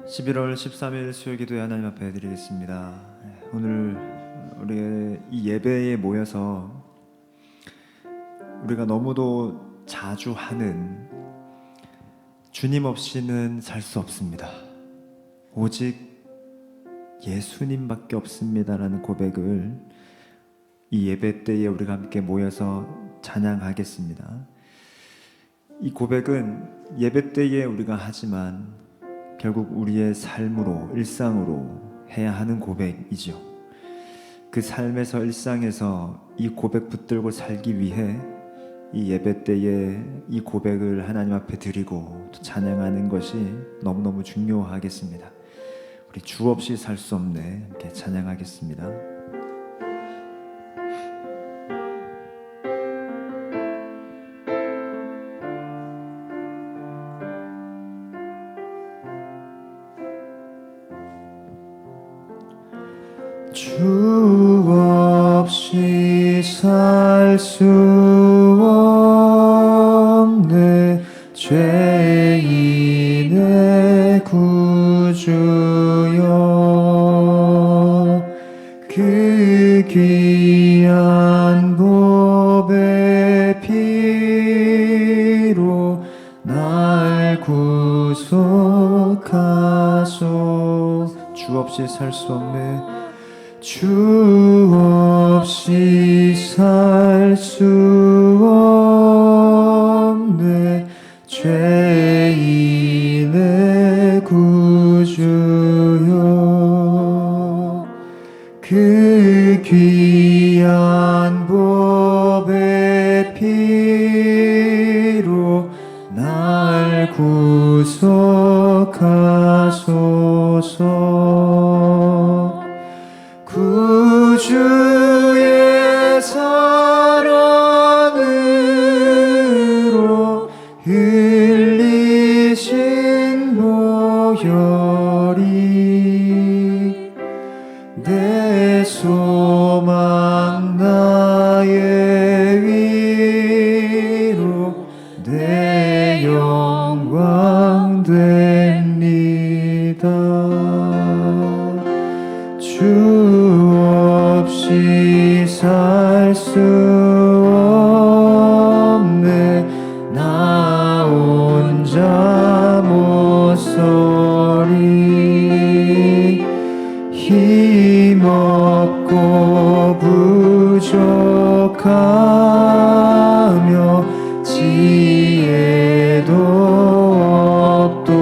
11월 13일 수요기도에 하나님 앞에 드리겠습니다. 오늘 우리 이 예배에 모여서 우리가 너무도 자주 하는 주님 없이는 살 수 없습니다. 오직 예수님밖에 없습니다라는 고백을 이 예배 때에 우리가 함께 모여서 찬양하겠습니다. 이 고백은 예배 때에 우리가 하지만 결국 우리의 삶으로, 일상으로 해야 하는 고백이죠. 그 삶에서, 일상에서 이 고백 붙들고 살기 위해 이 예배 때에 이 고백을 하나님 앞에 드리고 또 찬양하는 것이 너무너무 중요하겠습니다. 우리 주 없이 살 수 없네, 함께 찬양하겠습니다. 주 없이 살 수 없네, 죄인의 구주여. 그 귀한 보배 피로 날 구속하소. 주 없이 살 수 없네, 주 없이 살 수 없네, 죄인의 구주여. 그 귀한 보배 피로 날 구속하소서. 구주의 사랑으로 흘리신 보혈이 내 소망, 나의 위로, 내 영광 됩니다. 주 없이 살 수 없네, 나 혼자 못 서리. 힘없고 부족하며 지혜도 없도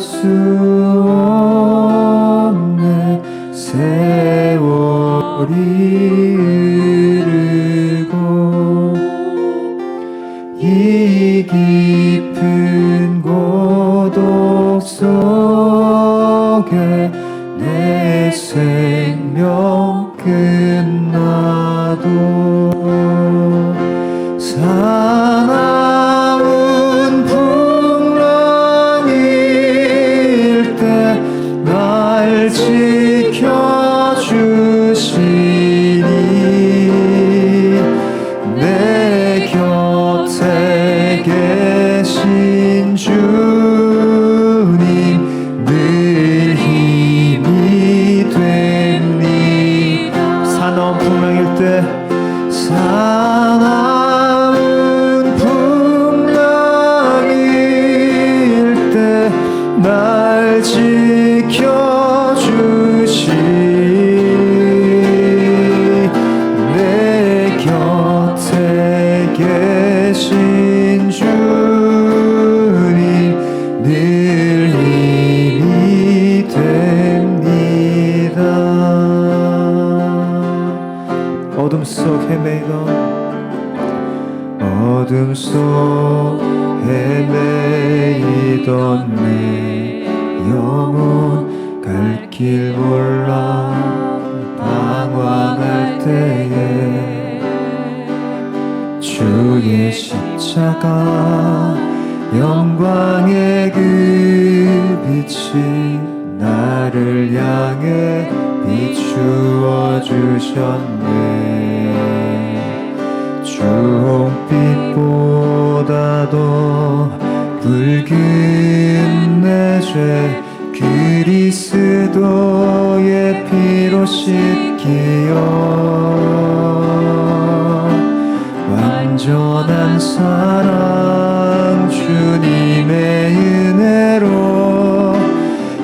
수 없네. 세월이 흐르고 이 깊은 고독 속에 내 생명 끝나도 사나운 풍랑일 때 날 지켜주시니 내 곁에 계신 주님 늘 힘이 됩니다. 사나운 풍랑일 때 사나운 풍랑일 때 날 지켜주시니 내 곁에 계신 주님 늘 힘이 됩니다. 어둠 속 헤매이던 내 영혼 갈 길 몰라 방황할 때에 주의 십자가 영광의 그 빛이 나를 향해 비추어 주셨네. 주홍빛보다도 붉은 내 죄 그리스도의 피로 씻기어 완전한 사랑 주님의 은혜로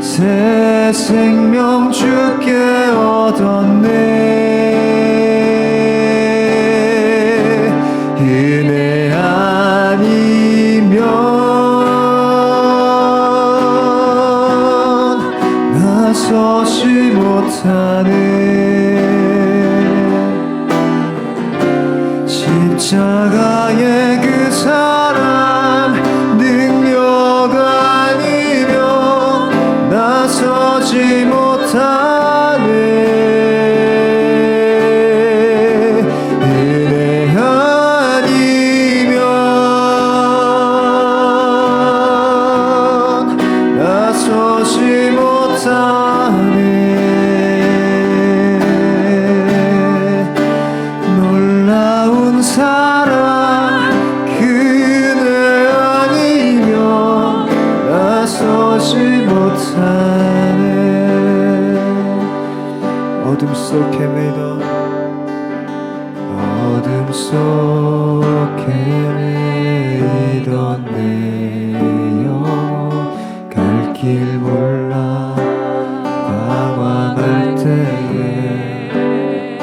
새 생명 주께 얻었네. 은혜 아니면 나서지 못하네. 십자가의 그 사랑 능력 아니면 나서지 못하네. 은혜 아니면 나서지 못하네. 놀라운 사랑 그 은혜 아니면 나서지 못하네. 어둠 속 헤매이던 내 영혼 갈 길 몰라 방황할 때에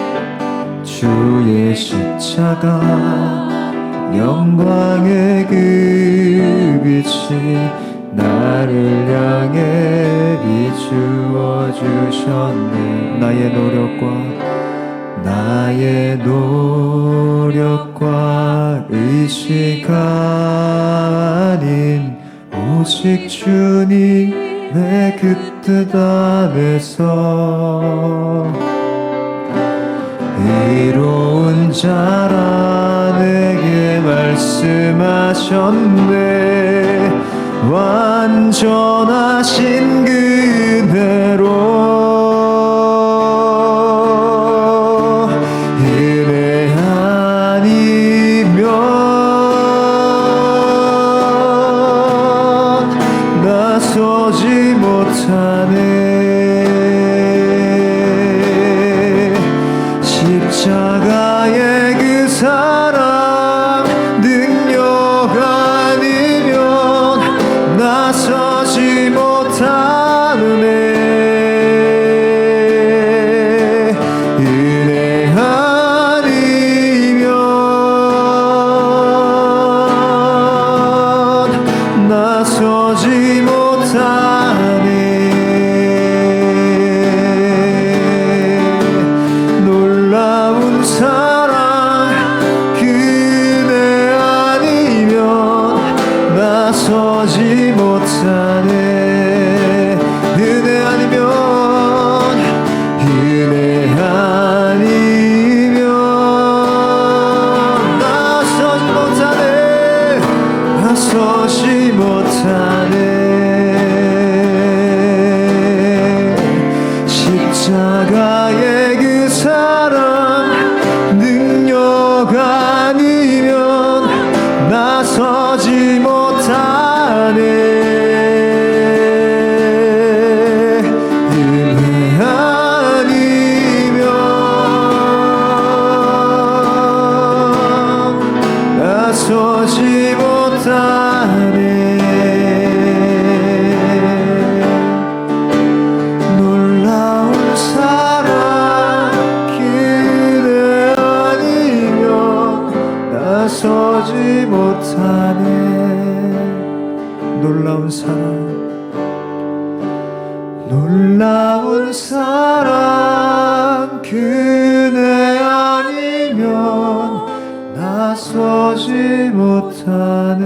주의 십자가 영광의 그 빛이 나를 향해 비추어 주셨네. 나의 노력과 의식 아닌 오직 주님의 그 뜻 안에서 의로운 자라 내게 말씀하셨네. 완전하신 그 은혜로 은혜 아니면 나서지 못하네. 십자가의 그 사랑 능력 아니면 나서지 못하네. 은혜 아니면 나서지 못하네. 놀라운 사랑 그네 아니면 나서지 못하네.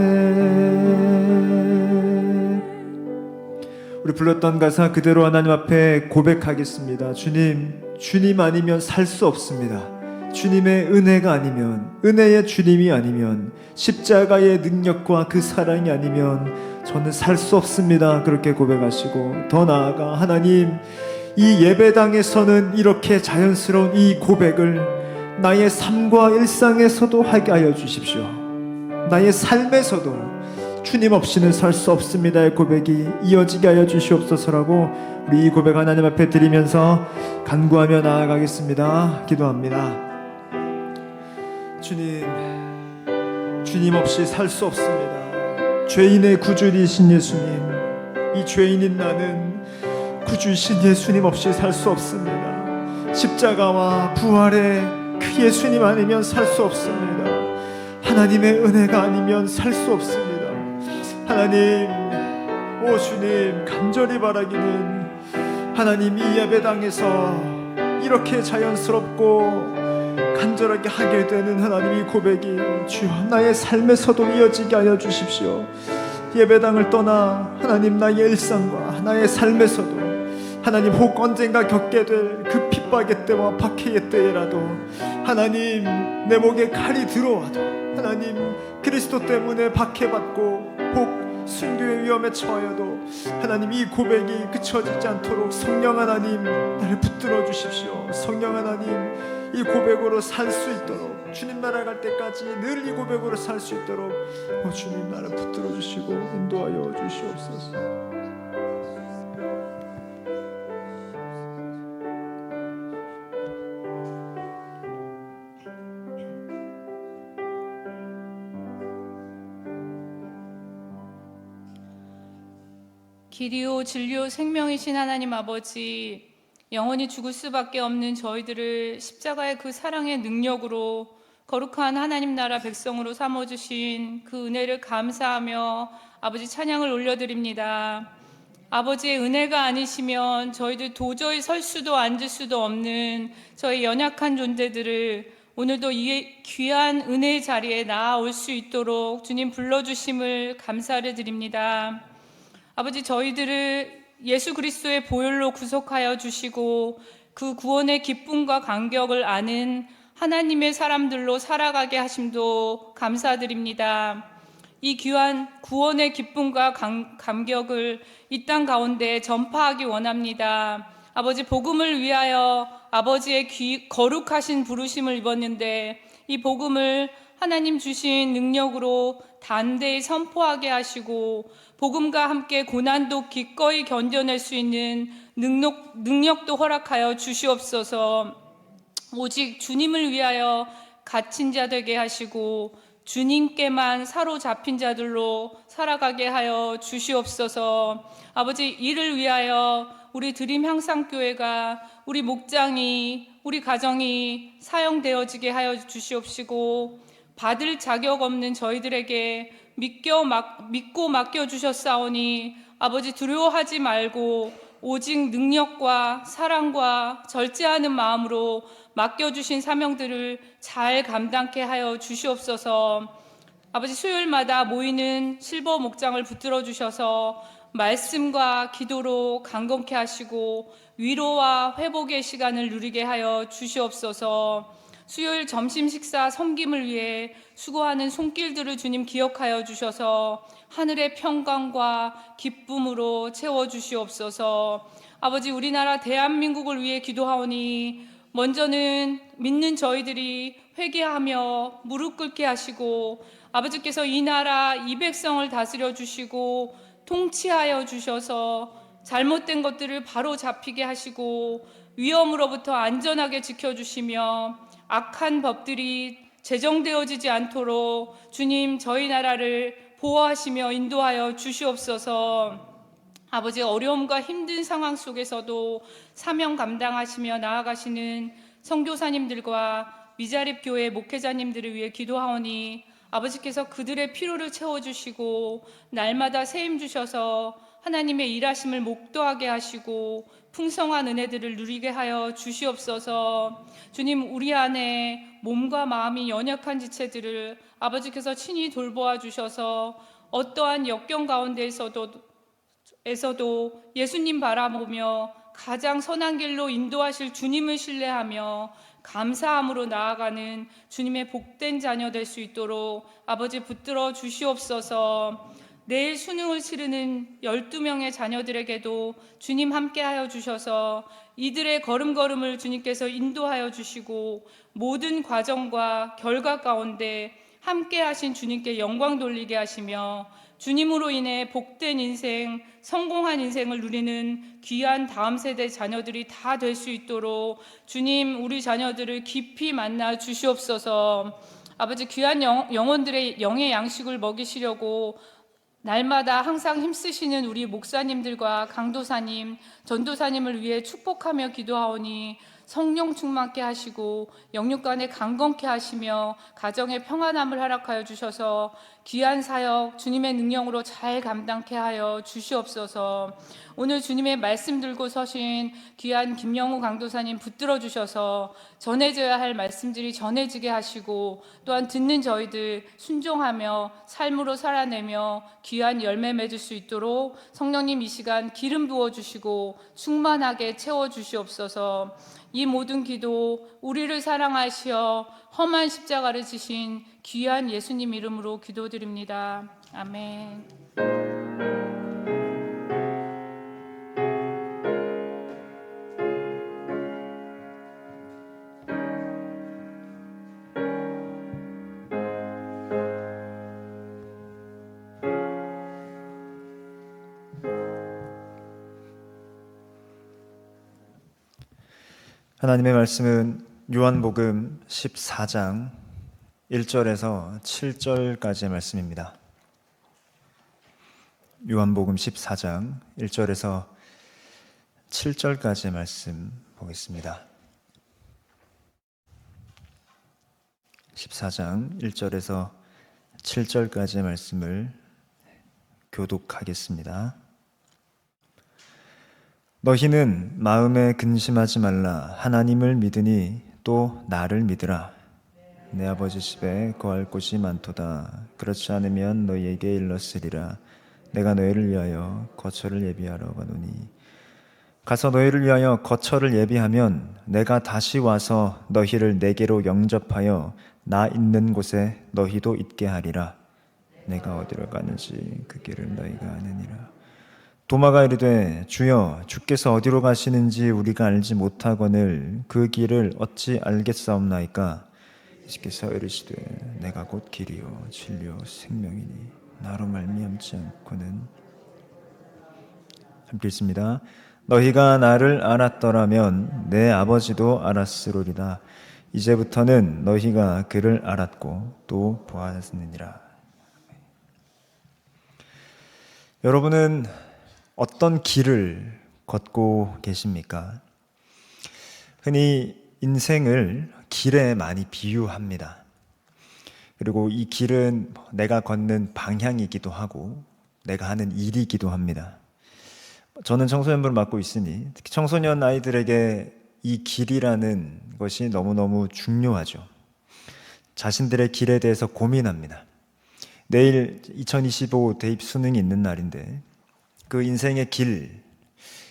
우리 불렀던 가사 그대로 하나님 앞에 고백하겠습니다. 주님 아니면 살 수 없습니다. 주님의 은혜가 아니면, 은혜의 주님이 아니면, 십자가의 능력과 그 사랑이 아니면 저는 살 수 없습니다. 그렇게 고백하시고, 더 나아가 하나님, 이 예배당에서는 이렇게 자연스러운 이 고백을 나의 삶과 일상에서도 하게 하여 주십시오. 나의 삶에서도 주님 없이는 살 수 없습니다의 고백이 이어지게 하여 주시옵소서라고 우리 이 고백 하나님 앞에 드리면서 간구하며 나아가겠습니다. 기도합니다. 주님 없이 살 수 없습니다. 죄인의 구주이신 예수님, 이 죄인인 나는 구주이신 예수님 없이 살 수 없습니다. 십자가와 부활의 그 예수님 아니면 살 수 없습니다. 하나님의 은혜가 아니면 살 수 없습니다. 하나님, 오 주님, 간절히 바라기는 하나님 이 예배당에서 이렇게 자연스럽고 간절하게 하게 되는 하나님의 고백이 주여 나의 삶에서도 이어지게 하여 주십시오. 예배당을 떠나 하나님 나의 일상과 나의 삶에서도 하나님 혹 언젠가 겪게 될 그 핍박의 때와 박해의 때에라도 하나님 내 목에 칼이 들어와도 하나님 그리스도 때문에 박해받고 혹 순교의 위험에 처하여도 하나님 이 고백이 그쳐지지 않도록 성령 하나님 나를 붙들어 주십시오. 성령 하나님 이 고백으로 살 수 있도록 주님 나라 갈 때까지 늘 이 고백으로 살 수 있도록 주님 나를 붙들어 주시고 인도하여 주시옵소서. 길이요 진리요 생명이신 하나님 아버지, 영원히 죽을 수밖에 없는 저희들을 십자가의 그 사랑의 능력으로 거룩한 하나님 나라 백성으로 삼아주신 그 은혜를 감사하며 아버지 찬양을 올려드립니다. 아버지의 은혜가 아니시면 저희들 도저히 설 수도 앉을 수도 없는 저희 연약한 존재들을 오늘도 이 귀한 은혜의 자리에 나아올 수 있도록 주님 불러주심을 감사를 드립니다. 아버지, 저희들을 예수 그리스도의 보혈로 구속하여 주시고 그 구원의 기쁨과 감격을 아는 하나님의 사람들로 살아가게 하심도 감사드립니다. 이 귀한 구원의 기쁨과 감격을 이 땅 가운데 전파하기 원합니다. 아버지, 복음을 위하여 아버지의 거룩하신 부르심을 입었는데 이 복음을 하나님 주신 능력으로 단대히 선포하게 하시고 복음과 함께 고난도 기꺼이 견뎌낼 수 있는 능력도 허락하여 주시옵소서. 오직 주님을 위하여 갇힌 자 되게 하시고 주님께만 사로잡힌 자들로 살아가게 하여 주시옵소서. 아버지, 이를 위하여 우리 드림 향상교회가, 우리 목장이, 우리 가정이 사용되어지게 하여 주시옵시고 받을 자격 없는 저희들에게 믿고 맡겨주셨사오니 아버지, 두려워하지 말고 오직 능력과 사랑과 절제하는 마음으로 맡겨주신 사명들을 잘 감당케 하여 주시옵소서. 아버지, 수요일마다 모이는 실버 목장을 붙들어 주셔서 말씀과 기도로 강건케 하시고 위로와 회복의 시간을 누리게 하여 주시옵소서. 수요일 점심 식사 섬김을 위해 수고하는 손길들을 주님 기억하여 주셔서 하늘의 평강과 기쁨으로 채워주시옵소서. 아버지, 우리나라 대한민국을 위해 기도하오니 먼저는 믿는 저희들이 회개하며 무릎 꿇게 하시고 아버지께서 이 나라 이 백성을 다스려 주시고 통치하여 주셔서 잘못된 것들을 바로 잡히게 하시고 위험으로부터 안전하게 지켜주시며 악한 법들이 제정되어지지 않도록 주님 저희 나라를 보호하시며 인도하여 주시옵소서. 아버지, 어려움과 힘든 상황 속에서도 사명 감당하시며 나아가시는 선교사님들과 미자립 교회 목회자님들을 위해 기도하오니 아버지께서 그들의 필요를 채워주시고 날마다 새 힘 주셔서 하나님의 일하심을 목도하게 하시고 풍성한 은혜들을 누리게 하여 주시옵소서. 주님, 우리 안에 몸과 마음이 연약한 지체들을 아버지께서 친히 돌보아 주셔서 어떠한 역경 가운데에서도 예수님 바라보며 가장 선한 길로 인도하실 주님을 신뢰하며 감사함으로 나아가는 주님의 복된 자녀 될 수 있도록 아버지 붙들어 주시옵소서. 내일 수능을 치르는 12명의 자녀들에게도 주님 함께하여 주셔서 이들의 걸음걸음을 주님께서 인도하여 주시고 모든 과정과 결과 가운데 함께하신 주님께 영광 돌리게 하시며 주님으로 인해 복된 인생, 성공한 인생을 누리는 귀한 다음 세대 자녀들이 다 될 수 있도록 주님, 우리 자녀들을 깊이 만나 주시옵소서. 아버지, 귀한 영혼들의 영의 양식을 먹이시려고 날마다 항상 힘쓰시는 우리 목사님들과 강도사님, 전도사님을 위해 축복하며 기도하오니 성령 충만케 하시고 영육간에 강건케 하시며 가정의 평안함을 허락하여 주셔서 귀한 사역 주님의 능력으로 잘 감당케 하여 주시옵소서. 오늘 주님의 말씀 들고 서신 귀한 김영우 강도사님 붙들어 주셔서 전해져야 할 말씀들이 전해지게 하시고 또한 듣는 저희들 순종하며 삶으로 살아내며 귀한 열매 맺을 수 있도록 성령님 이 시간 기름 부어 주시고 충만하게 채워 주시옵소서. 이 모든 기도 우리를 사랑하시어 험한 십자가를 지신 귀한 예수님 이름으로 기도드립니다. 아멘. 하나님의 말씀은 요한복음 14장 1절에서 7절까지의 말씀입니다. 요한복음 14장 1절에서 7절까지의 말씀 보겠습니다. 14장 1절에서 7절까지의 말씀을 교독하겠습니다. 너희는 마음에 근심하지 말라. 하나님을 믿으니 또 나를 믿으라. 내 아버지 집에 거할 곳이 많도다. 그렇지 않으면 너희에게 일렀으리라. 내가 너희를 위하여 거처를 예비하러 가노니 가서 너희를 위하여 거처를 예비하면 내가 다시 와서 너희를 내게로 영접하여 나 있는 곳에 너희도 있게 하리라. 내가 어디로 가는지 그 길을 너희가 아느니라. 도마가 이르되 주여 주께서 어디로 가시는지 우리가 알지 못하거늘 그 길을 어찌 알겠사옵나이까. 예수께서 이르시되 내가 곧 길이요 진리요 생명이니 나로 말미암지 않고는. 함께 읽습니다. 너희가 나를 알았더라면 내 아버지도 알았으리라. 이제부터는 너희가 그를 알았고 또 보았느니라. 여러분은 어떤 길을 걷고 계십니까? 흔히 인생을 길에 많이 비유합니다. 그리고 이 길은 내가 걷는 방향이기도 하고 내가 하는 일이기도 합니다. 저는 청소년부를 맡고 있으니 특히 청소년 아이들에게 이 길이라는 것이 너무너무 중요하죠. 자신들의 길에 대해서 고민합니다. 내일 2025 대입 수능이 있는 날인데 그 인생의 길,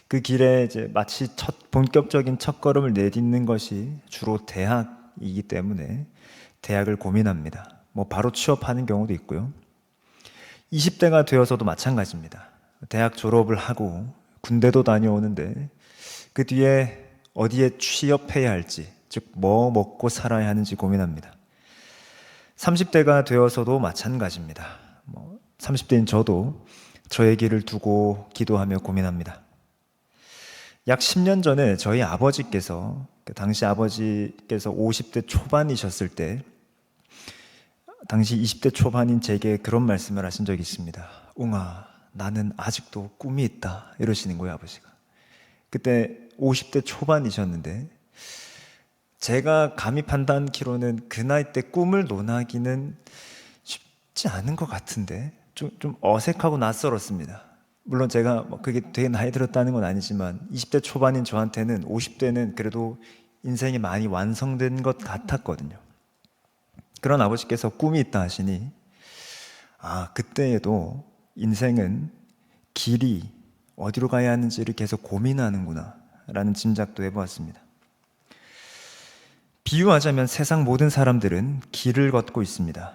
그 길에 이제 마치 본격적인 첫걸음을 내딛는 것이 주로 대학이기 때문에 대학을 고민합니다. 바로 취업하는 경우도 있고요. 20대가 되어서도 마찬가지입니다. 대학 졸업을 하고 군대도 다녀오는데 그 뒤에 어디에 취업해야 할지, 즉 뭐 먹고 살아야 하는지 고민합니다. 30대가 되어서도 마찬가지입니다. 30대인 저도 저의 길을 두고 기도하며 고민합니다. 약 10년 전에 저희 아버지께서, 당시 아버지께서 50대 초반이셨을 때 당시 20대 초반인 제게 그런 말씀을 하신 적이 있습니다. 웅아, 나는 아직도 꿈이 있다. 이러시는 거예요, 아버지가. 그때 50대 초반이셨는데 제가 감히 판단키로는 그 나이 때 꿈을 논하기는 쉽지 않은 것 같은데 좀 어색하고 낯설었습니다. 물론 제가 그게 되게 나이 들었다는 건 아니지만 20대 초반인 저한테는 50대는 그래도 인생이 많이 완성된 것 같았거든요. 그런 아버지께서 꿈이 있다 하시니 그때에도 인생은 길이 어디로 가야 하는지를 계속 고민하는구나 라는 짐작도 해보았습니다. 비유하자면 세상 모든 사람들은 길을 걷고 있습니다.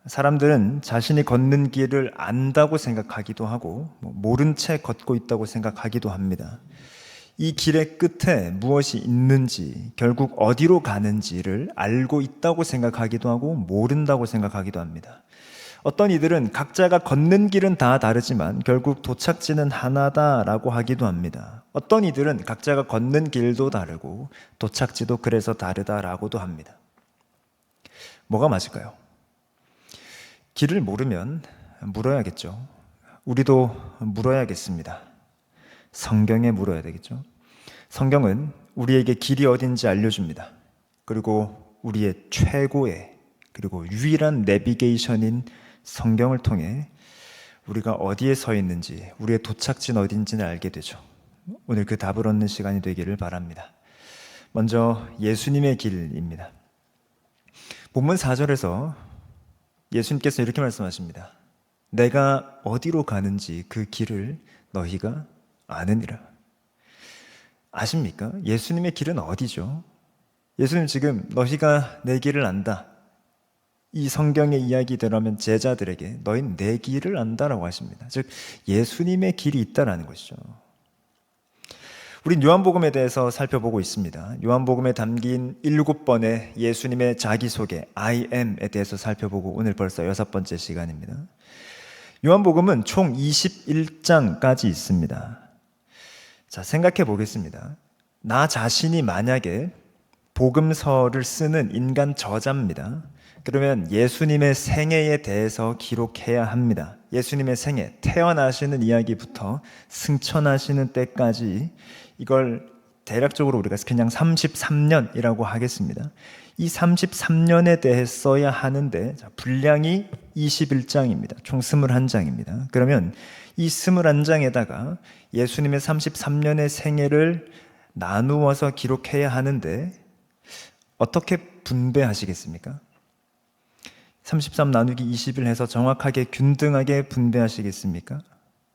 사람들은 자신이 걷는 길을 안다고 생각하기도 하고 모른 채 걷고 있다고 생각하기도 합니다. 이 길의 끝에 무엇이 있는지, 결국 어디로 가는지를 알고 있다고 생각하기도 하고 모른다고 생각하기도 합니다. 어떤 이들은 각자가 걷는 길은 다 다르지만 결국 도착지는 하나다라고 하기도 합니다. 어떤 이들은 각자가 걷는 길도 다르고 도착지도 그래서 다르다라고도 합니다. 뭐가 맞을까요? 길을 모르면 물어야겠죠. 우리도 물어야겠습니다. 성경에 물어야 되겠죠. 성경은 우리에게 길이 어딘지 알려줍니다. 그리고 우리의 최고의 그리고 유일한 내비게이션인 성경을 통해 우리가 어디에 서 있는지, 우리의 도착지는 어딘지는 알게 되죠. 오늘 그 답을 얻는 시간이 되기를 바랍니다. 먼저 예수님의 길입니다. 본문 4절에서 예수님께서 이렇게 말씀하십니다. 내가 어디로 가는지 그 길을 너희가 아느니라. 아십니까? 예수님의 길은 어디죠? 예수님 지금 너희가 내 길을 안다. 이 성경의 이야기대로라면 제자들에게 너희는 내 길을 안다라고 하십니다. 즉 예수님의 길이 있다라는 것이죠. 우린 요한복음에 대해서 살펴보고 있습니다. 요한복음에 담긴 7번의 예수님의 자기소개 I am에 대해서 살펴보고 오늘 벌써 6번째 시간입니다. 요한복음은 총 21장까지 있습니다. 자, 생각해 보겠습니다. 나 자신이 만약에 복음서를 쓰는 인간 저자입니다. 그러면 예수님의 생애에 대해서 기록해야 합니다. 예수님의 생애, 태어나시는 이야기부터 승천하시는 때까지 이걸 대략적으로 우리가 그냥 33년이라고 하겠습니다. 이 33년에 대해 써야 하는데 분량이 21장입니다. 총 21장입니다. 그러면 이 21장에다가 예수님의 33년의 생애를 나누어서 기록해야 하는데 어떻게 분배하시겠습니까? 33 나누기 20을 해서 정확하게 균등하게 분배하시겠습니까?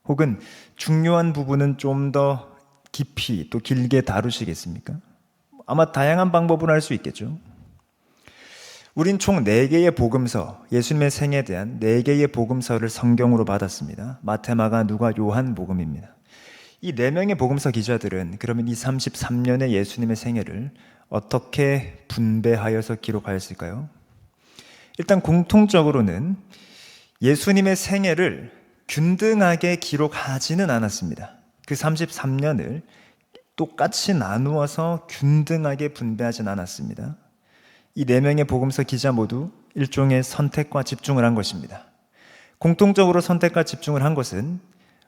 혹은 중요한 부분은 좀 더 깊이 또 길게 다루시겠습니까? 아마 다양한 방법으로 할 수 있겠죠. 우린 총 4개의 복음서, 예수님의 생에 대한 4개의 복음서를 성경으로 받았습니다. 마태, 마가, 누가, 요한 복음입니다. 이 4명의 복음서 기자들은 그러면 이 33년의 예수님의 생애를 어떻게 분배하여서 기록하였을까요? 일단 공통적으로는 예수님의 생애를 균등하게 기록하지는 않았습니다. 그 33년을 똑같이 나누어서 균등하게 분배하진 않았습니다. 이 4명의 복음서 기자 모두 일종의 선택과 집중을 한 것입니다. 공통적으로 선택과 집중을 한 것은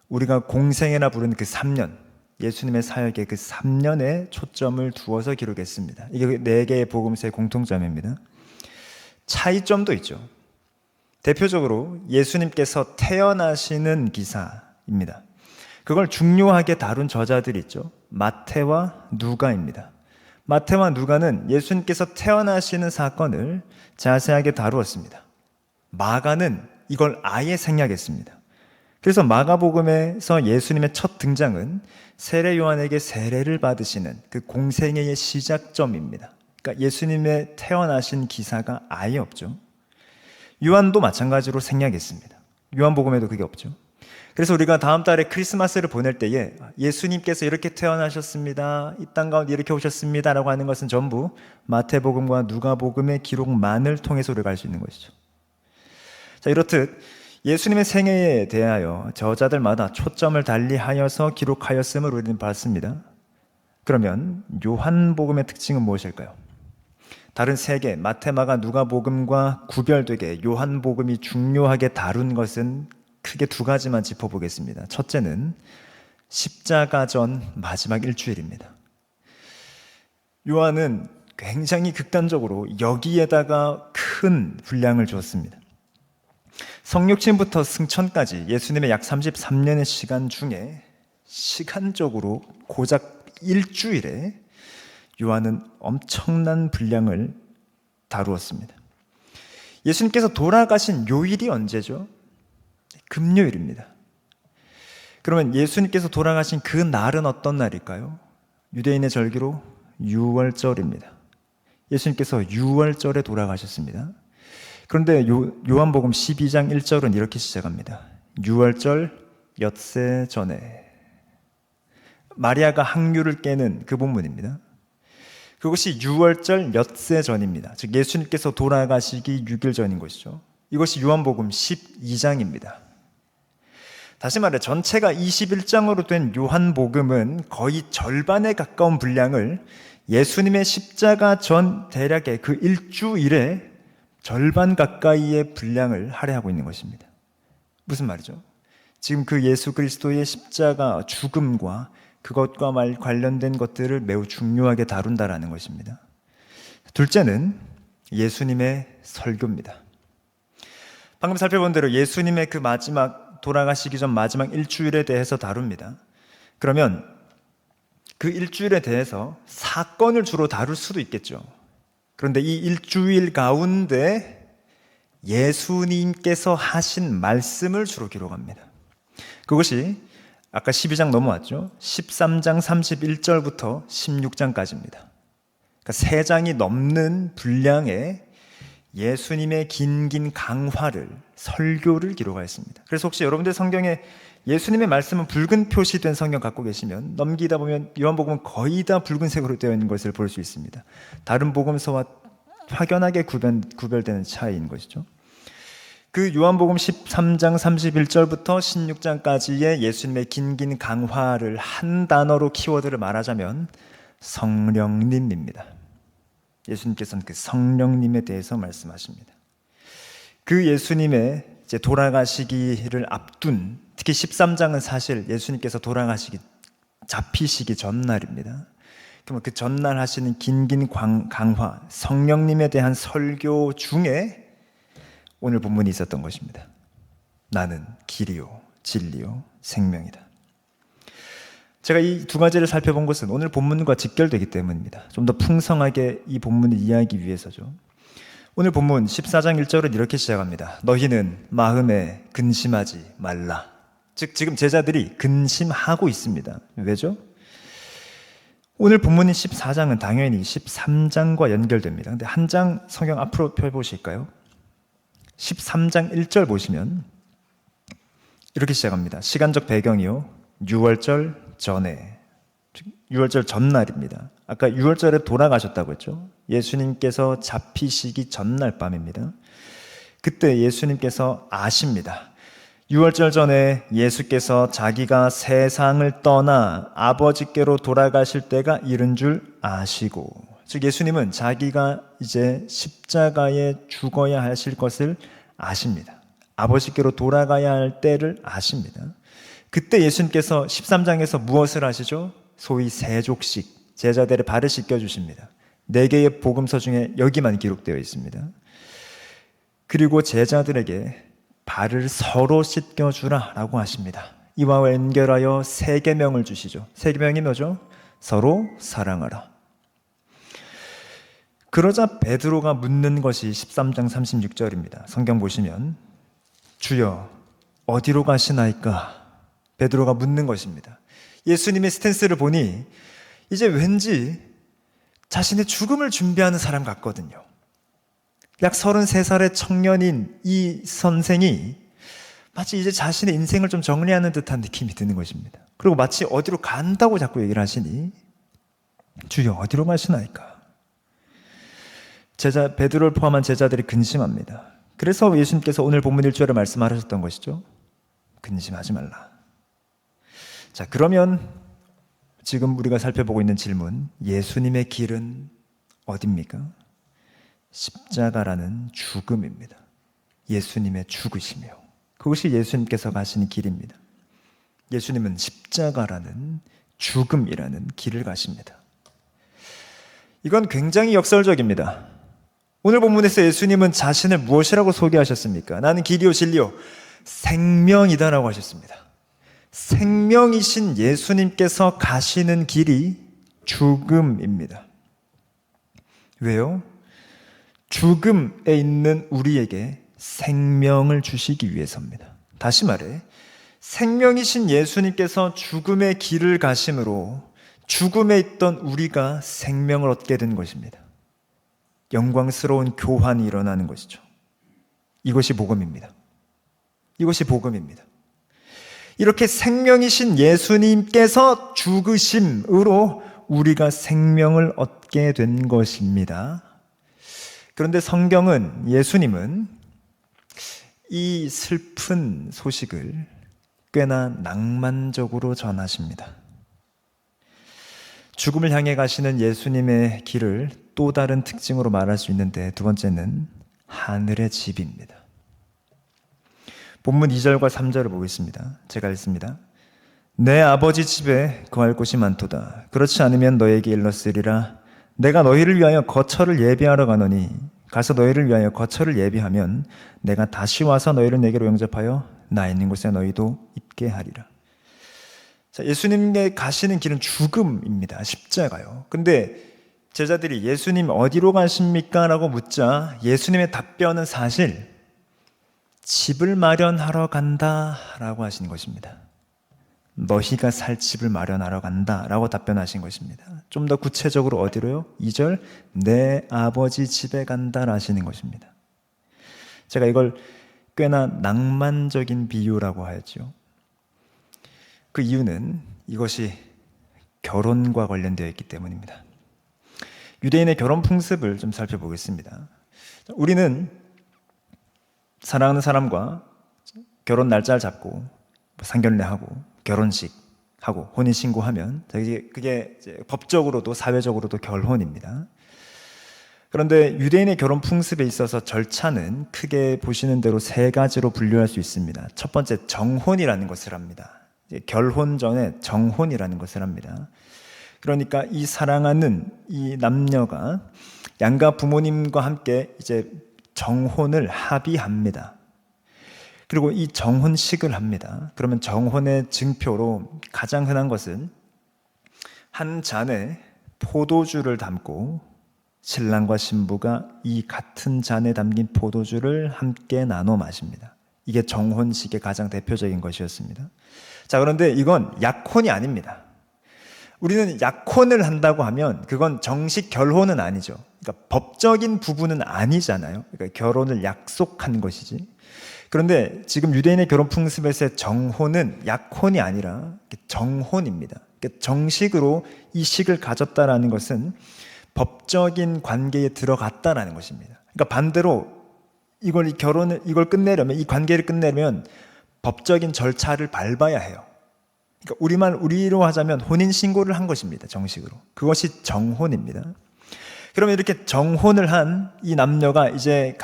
우리가 공생애라 부르는 그 3년, 예수님의 사역의 그 3년에 초점을 두어서 기록했습니다. 이게 4개의 복음서의 공통점입니다. 차이점도 있죠. 대표적으로 예수님께서 태어나시는 기사입니다. 그걸 중요하게 다룬 저자들이 있죠. 마태와 누가입니다. 마태와 누가는 예수님께서 태어나시는 사건을 자세하게 다루었습니다. 마가는 이걸 아예 생략했습니다. 그래서 마가복음에서 예수님의 첫 등장은 세례 요한에게 세례를 받으시는 그 공생애의 시작점입니다. 그러니까 예수님의 태어나신 기사가 아예 없죠. 요한도 마찬가지로 생략했습니다. 요한복음에도 그게 없죠. 그래서 우리가 다음 달에 크리스마스를 보낼 때에 예수님께서 이렇게 태어나셨습니다, 이 땅 가운데 이렇게 오셨습니다 라고 하는 것은 전부 마태복음과 누가복음의 기록만을 통해서 우리가 알 수 있는 것이죠. 자, 이렇듯 예수님의 생애에 대하여 저자들마다 초점을 달리하여서 기록하였음을 우리는 봤습니다. 그러면 요한복음의 특징은 무엇일까요? 다른 3개, 마태, 마가, 누가복음과 구별되게 요한복음이 중요하게 다룬 것은 크게 2가지만 짚어보겠습니다. 첫째는 십자가 전 마지막 일주일입니다. 요한은 굉장히 극단적으로 여기에다가 큰 분량을 주었습니다. 성육신부터 승천까지 예수님의 약 33년의 시간 중에 시간적으로 고작 일주일에 요한은 엄청난 분량을 다루었습니다. 예수님께서 돌아가신 요일이 언제죠? 금요일입니다. 그러면 예수님께서 돌아가신 그 날은 어떤 날일까요? 유대인의 절기로 유월절입니다. 예수님께서 유월절에 돌아가셨습니다. 그런데 요한복음 12장 1절은 이렇게 시작합니다. 유월절 엿새 전에. 마리아가 항유를 깨는 그 본문입니다. 그것이 유월절 엿새 전입니다. 즉 예수님께서 돌아가시기 6일 전인 것이죠. 이것이 요한복음 12장입니다. 다시 말해 전체가 21장으로 된 요한복음은 거의 절반에 가까운 분량을 예수님의 십자가 전 대략의 그 일주일에 절반 가까이의 분량을 할애하고 있는 것입니다. 무슨 말이죠? 지금 그 예수 그리스도의 십자가 죽음과 그것과 관련된 것들을 매우 중요하게 다룬다라는 것입니다. 둘째는 예수님의 설교입니다. 방금 살펴본 대로 예수님의 그 마지막 돌아가시기 전 마지막 일주일에 대해서 다룹니다. 그러면 그 일주일에 대해서 사건을 주로 다룰 수도 있겠죠. 그런데 이 일주일 가운데 예수님께서 하신 말씀을 주로 기록합니다. 그것이 아까 12장 넘어왔죠. 13장 31절부터 16장까지입니다. 그러니까 3장이 넘는 분량의 예수님의 긴 강화를, 설교를 기록하였습니다. 그래서 혹시 여러분들 성경에 예수님의 말씀은 붉은 표시된 성경 갖고 계시면 넘기다 보면 요한복음은 거의 다 붉은색으로 되어 있는 것을 볼 수 있습니다. 다른 복음서와 확연하게 구별되는 차이인 것이죠. 그 요한복음 13장 31절부터 16장까지의 예수님의 긴 강화를 한 단어로 키워드를 말하자면 성령님입니다. 예수님께서는 그 성령님에 대해서 말씀하십니다. 그 예수님의 이제 돌아가시기를 앞둔, 특히 13장은 사실 예수님께서 잡히시기 전날입니다. 그러면 그 전날 하시는 긴 강화, 성령님에 대한 설교 중에 오늘 본문이 있었던 것입니다. 나는 길이요 진리요 생명이다. 제가 이 두 가지를 살펴본 것은 오늘 본문과 직결되기 때문입니다. 좀 더 풍성하게 이 본문을 이해하기 위해서죠. 오늘 본문 14장 1절은 이렇게 시작합니다. 너희는 마음에 근심하지 말라. 즉 지금 제자들이 근심하고 있습니다. 왜죠? 오늘 본문인 14장은 당연히 13장과 연결됩니다. 근데 한 장 성경 앞으로 펴보실까요? 13장 1절 보시면 이렇게 시작합니다. 시간적 배경이요. 6월절 전에, 6월절 전날입니다. 아까 6월절에 돌아가셨다고 했죠. 예수님께서 잡히시기 전날 밤입니다. 그때 예수님께서 아십니다. 6월절 전에 예수께서 자기가 세상을 떠나 아버지께로 돌아가실 때가 이른 줄 아시고, 즉 예수님은 자기가 이제 십자가에 죽어야 하실 것을 아십니다. 아버지께로 돌아가야 할 때를 아십니다. 그때 예수님께서 13장에서 무엇을 하시죠? 소위 세족식, 제자들의 발을 씻겨주십니다. 4개의 복음서 중에 여기만 기록되어 있습니다. 그리고 제자들에게 발을 서로 씻겨주라 라고 하십니다. 이와 연결하여 세계명을 주시죠. 세계명이 뭐죠? 서로 사랑하라. 그러자 베드로가 묻는 것이 13장 36절입니다. 성경 보시면 주여 어디로 가시나이까? 베드로가 묻는 것입니다. 예수님의 스탠스를 보니 이제 왠지 자신의 죽음을 준비하는 사람 같거든요. 약 33살의 청년인 이 선생이 마치 이제 자신의 인생을 좀 정리하는 듯한 느낌이 드는 것입니다. 그리고 마치 어디로 간다고 자꾸 얘기를 하시니 주여 어디로 가시나이까? 베드로를 포함한 제자들이 근심합니다. 그래서 예수님께서 오늘 본문 1절에 말씀하셨던 것이죠. 근심하지 말라. 자, 그러면 지금 우리가 살펴보고 있는 질문, 예수님의 길은 어디입니까? 십자가라는 죽음입니다. 예수님의 죽으시며 그것이 예수님께서 가시는 길입니다. 예수님은 십자가라는 죽음이라는 길을 가십니다. 이건 굉장히 역설적입니다. 오늘 본문에서 예수님은 자신을 무엇이라고 소개하셨습니까? 나는 길이요 진리요 생명이다라고 하셨습니다. 생명이신 예수님께서 가시는 길이 죽음입니다. 왜요? 죽음에 있는 우리에게 생명을 주시기 위해서입니다. 다시 말해, 생명이신 예수님께서 죽음의 길을 가심으로 죽음에 있던 우리가 생명을 얻게 된 것입니다. 영광스러운 교환이 일어나는 것이죠. 이것이 복음입니다. 이것이 복음입니다. 이렇게 생명이신 예수님께서 죽으심으로 우리가 생명을 얻게 된 것입니다. 그런데 성경은, 예수님은 이 슬픈 소식을 꽤나 낭만적으로 전하십니다. 죽음을 향해 가시는 예수님의 길을 또 다른 특징으로 말할 수 있는데, 두 번째는 하늘의 집입니다. 본문 2절과 3절을 보겠습니다. 제가 읽습니다. 내 아버지 집에 거할 곳이 많도다. 그렇지 않으면 너에게 일렀으리라. 내가 너희를 위하여 거처를 예비하러 가노니 가서 너희를 위하여 거처를 예비하면 내가 다시 와서 너희를 내게로 영접하여 나 있는 곳에 너희도 있게 하리라. 자, 예수님께 가시는 길은 죽음입니다. 십자가요. 근데 제자들이 예수님 어디로 가십니까? 라고 묻자 예수님의 답변은 사실 집을 마련하러 간다라고 하신 것입니다. 너희가 살 집을 마련하러 간다라고 답변하신 것입니다. 좀 더 구체적으로 어디로요? 2절 내 아버지 집에 간다라 하시는 것입니다. 제가 이걸 꽤나 낭만적인 비유라고 하였죠. 그 이유는 이것이 결혼과 관련되어 있기 때문입니다. 유대인의 결혼 풍습을 좀 살펴보겠습니다. 우리는 사랑하는 사람과 결혼 날짜를 잡고 상견례하고 결혼식하고 혼인신고하면 그게 이제 법적으로도 사회적으로도 결혼입니다. 그런데 유대인의 결혼 풍습에 있어서 절차는 크게 보시는 대로 세 가지로 분류할 수 있습니다. 첫 번째, 정혼이라는 것을 합니다. 결혼 전에 정혼이라는 것을 합니다. 그러니까 이 사랑하는 이 남녀가 양가 부모님과 함께 이제 정혼을 합의합니다. 그리고 이 정혼식을 합니다. 그러면 정혼의 증표로 가장 흔한 것은 한 잔에 포도주를 담고 신랑과 신부가 이 같은 잔에 담긴 포도주를 함께 나눠 마십니다. 이게 정혼식의 가장 대표적인 것이었습니다. 자, 그런데 이건 약혼이 아닙니다. 우리는 약혼을 한다고 하면 그건 정식 결혼은 아니죠. 그러니까 법적인 부분은 아니잖아요. 그러니까 결혼을 약속한 것이지. 그런데 지금 유대인의 결혼 풍습에서의 정혼은 약혼이 아니라 정혼입니다. 그러니까 정식으로 이 식을 가졌다라는 것은 법적인 관계에 들어갔다라는 것입니다. 그러니까 반대로 이걸 끝내려면, 이 관계를 끝내려면 법적인 절차를 밟아야 해요. 그러니까 우리로 하자면 혼인신고를 한 것입니다. 정식으로. 그것이 정혼입니다. 그러면 이렇게 정혼을 한 이 남녀가 이제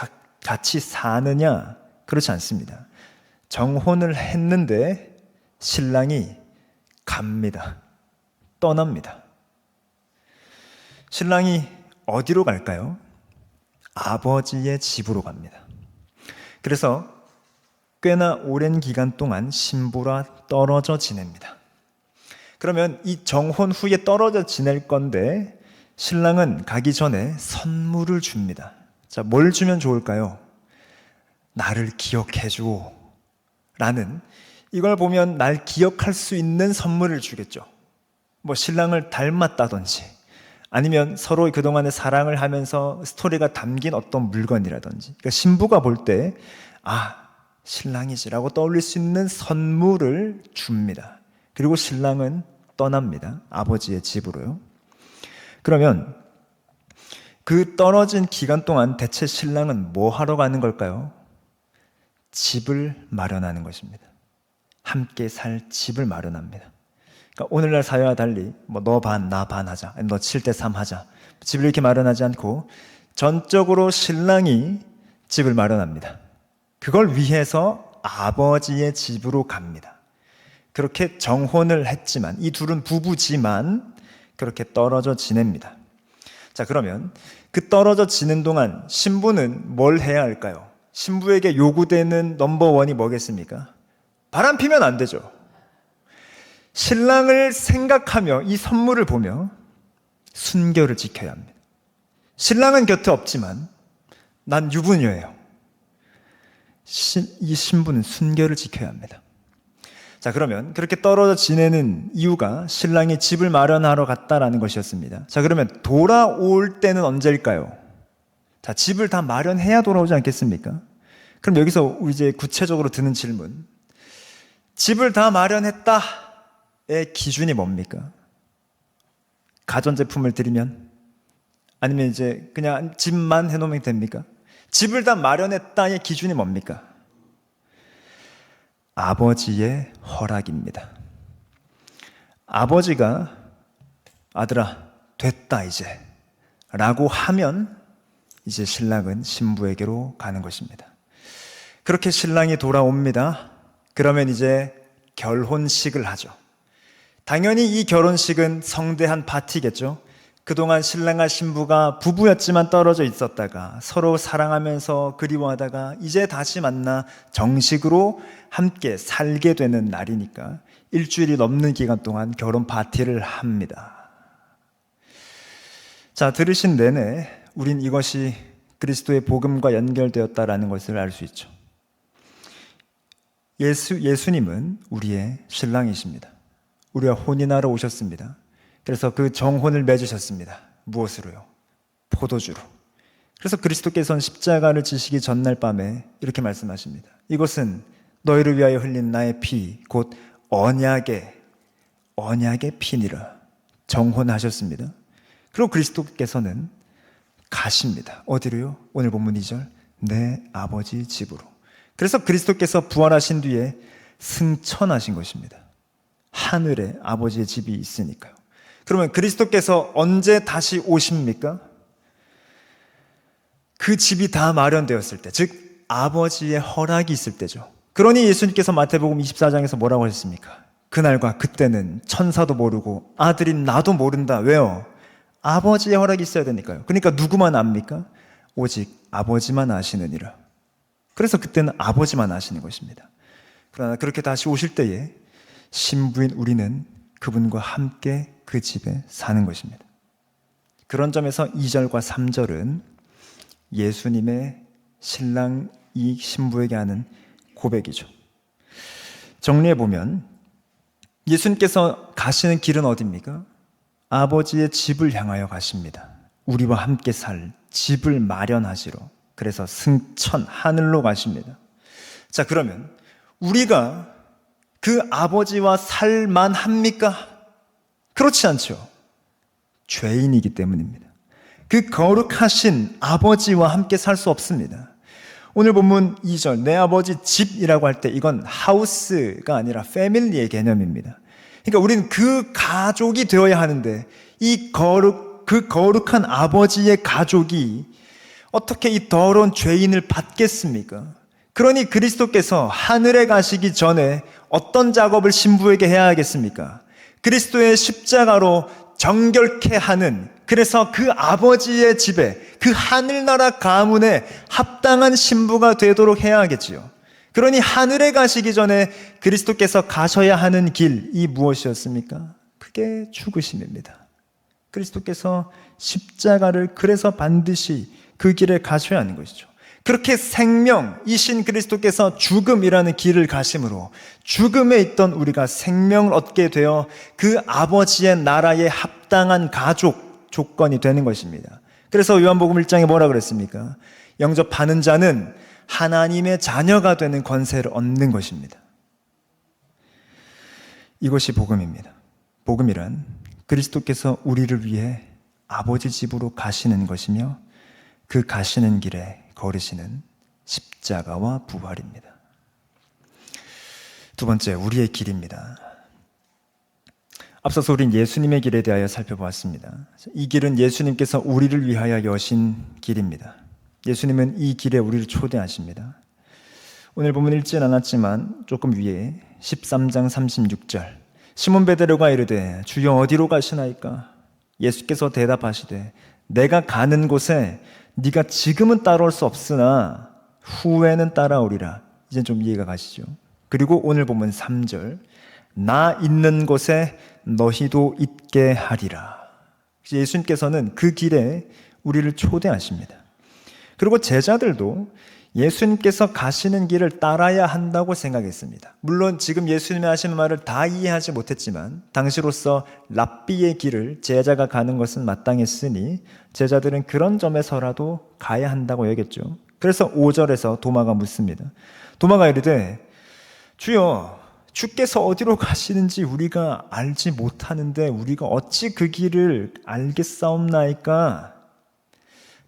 같이 사느냐? 그렇지 않습니다. 정혼을 했는데 신랑이 갑니다. 떠납니다. 신랑이 어디로 갈까요? 아버지의 집으로 갑니다. 그래서 꽤나 오랜 기간 동안 신부라 떨어져 지냅니다. 그러면 이 정혼 후에 떨어져 지낼 건데 신랑은 가기 전에 선물을 줍니다. 자, 뭘 주면 좋을까요? 나를 기억해줘 라는, 이걸 보면 날 기억할 수 있는 선물을 주겠죠. 뭐 신랑을 닮았다든지 아니면 서로 그동안의 사랑을 하면서 스토리가 담긴 어떤 물건이라든지, 그러니까 신부가 볼 때 신랑이지라고 떠올릴 수 있는 선물을 줍니다. 그리고 신랑은 떠납니다. 아버지의 집으로요. 그러면 그 떨어진 기간 동안 대체 신랑은 뭐 하러 가는 걸까요? 집을 마련하는 것입니다. 함께 살 집을 마련합니다. 그러니까 오늘날 사회와 달리 너 반, 나 반 하자, 너 7대3 하자, 집을 이렇게 마련하지 않고 전적으로 신랑이 집을 마련합니다. 그걸 위해서 아버지의 집으로 갑니다. 그렇게 정혼을 했지만, 이 둘은 부부지만 그렇게 떨어져 지냅니다. 자, 그러면 그 떨어져 지는 동안 신부는 뭘 해야 할까요? 신부에게 요구되는 넘버원이 뭐겠습니까? 바람 피면 안 되죠. 신랑을 생각하며 이 선물을 보며 순결을 지켜야 합니다. 신랑은 곁에 없지만 난 유부녀예요. 이 신부는 순결을 지켜야 합니다. 자, 그러면 그렇게 떨어져 지내는 이유가 신랑이 집을 마련하러 갔다라는 것이었습니다. 자, 그러면 돌아올 때는 언제일까요? 자, 집을 다 마련해야 돌아오지 않겠습니까? 그럼 여기서 이제 구체적으로 드는 질문. 집을 다 마련했다의 기준이 뭡니까? 가전제품을 드리면? 아니면 이제 그냥 집만 해놓으면 됩니까? 집을 다 마련했다의 기준이 뭡니까? 아버지의 허락입니다. 아버지가 아들아 됐다 이제 라고 하면 이제 신랑은 신부에게로 가는 것입니다. 그렇게 신랑이 돌아옵니다. 그러면 이제 결혼식을 하죠. 당연히 이 결혼식은 성대한 파티겠죠. 그동안 신랑과 신부가 부부였지만 떨어져 있었다가 서로 사랑하면서 그리워하다가 이제 다시 만나 정식으로 함께 살게 되는 날이니까 일주일이 넘는 기간 동안 결혼 파티를 합니다. 자, 들으신 내내 우린 이것이 그리스도의 복음과 연결되었다라는 것을 알 수 있죠. 예수님은 우리의 신랑이십니다. 우리와 혼인하러 오셨습니다. 그래서 그 정혼을 맺으셨습니다. 무엇으로요? 포도주로. 그래서 그리스도께서는 십자가를 지시기 전날 밤에 이렇게 말씀하십니다. 이것은 너희를 위하여 흘린 나의 피, 곧 언약의 피니라. 정혼하셨습니다. 그리고 그리스도께서는 가십니다. 어디로요? 오늘 본문 2절. 내 아버지 집으로. 그래서 그리스도께서 부활하신 뒤에 승천하신 것입니다. 하늘에 아버지의 집이 있으니까요. 그러면 그리스도께서 언제 다시 오십니까? 그 집이 다 마련되었을 때, 즉 아버지의 허락이 있을 때죠. 그러니 예수님께서 마태복음 24장에서 뭐라고 하셨습니까? 그날과 그때는 천사도 모르고 아들인 나도 모른다. 왜요? 아버지의 허락이 있어야 되니까요. 그러니까 누구만 압니까? 오직 아버지만 아시느니라. 그래서 그때는 아버지만 아시는 것입니다. 그러나 그렇게 다시 오실 때에 신부인 우리는 그분과 함께 그 집에 사는 것입니다. 그런 점에서 2절과 3절은 예수님의 신랑이 신부에게 하는 고백이죠. 정리해보면 예수님께서 가시는 길은 어디입니까? 아버지의 집을 향하여 가십니다. 우리와 함께 살 집을 마련하시러. 그래서 승천, 하늘로 가십니다. 자, 그러면 우리가 그 아버지와 살만합니까? 그렇지 않죠. 죄인이기 때문입니다. 그 거룩하신 아버지와 함께 살 수 없습니다. 오늘 본문 2절 내 아버지 집이라고 할 때 이건 하우스가 아니라 패밀리의 개념입니다. 그러니까 우리는 그 가족이 되어야 하는데 그 거룩한 아버지의 가족이 어떻게 이 더러운 죄인을 받겠습니까? 그러니 그리스도께서 하늘에 가시기 전에 어떤 작업을 신부에게 해야 하겠습니까? 그리스도의 십자가로 정결케 하는, 그래서 그 아버지의 집에, 그 하늘나라 가문에 합당한 신부가 되도록 해야 하겠지요. 그러니 하늘에 가시기 전에 그리스도께서 가셔야 하는 길이 무엇이었습니까? 그게 죽으심입니다. 그리스도께서 십자가를 그래서 반드시 그 길에 가셔야 하는 것이죠. 그렇게 생명이신 그리스도께서 죽음이라는 길을 가심으로 죽음에 있던 우리가 생명을 얻게 되어 그 아버지의 나라에 합당한 가족 조건이 되는 것입니다. 그래서 요한복음 1장에 뭐라 그랬습니까? 영접하는 자는 하나님의 자녀가 되는 권세를 얻는 것입니다. 이것이 복음입니다. 복음이란 그리스도께서 우리를 위해 아버지 집으로 가시는 것이며 그 가시는 길에 걸으시는 십자가와 부활입니다. 두 번째, 우리의 길입니다. 앞서서 우린 예수님의 길에 대하여 살펴보았습니다. 이 길은 예수님께서 우리를 위하여 여신 길입니다. 예수님은 이 길에 우리를 초대하십니다. 오늘 본문 읽진 않았지만 조금 위에 13장 36절 시몬 베드로가 이르되 주여 어디로 가시나이까? 예수께서 대답하시되 내가 가는 곳에 네가 지금은 따라올 수 없으나 후에는 따라오리라. 이제 좀 이해가 가시죠? 그리고 오늘 보면 3절, 나 있는 곳에 너희도 있게 하리라. 예수님께서는 그 길에 우리를 초대하십니다. 그리고 제자들도 예수님께서 가시는 길을 따라야 한다고 생각했습니다. 물론 지금 예수님이 하시는 말을 다 이해하지 못했지만 당시로서 랍비의 길을 제자가 가는 것은 마땅했으니 제자들은 그런 점에서라도 가야 한다고 여겼죠. 그래서 5절에서 도마가 묻습니다. 도마가 이르되 주여, 주께서 어디로 가시는지 우리가 알지 못하는데 우리가 어찌 그 길을 알겠사옵나이까?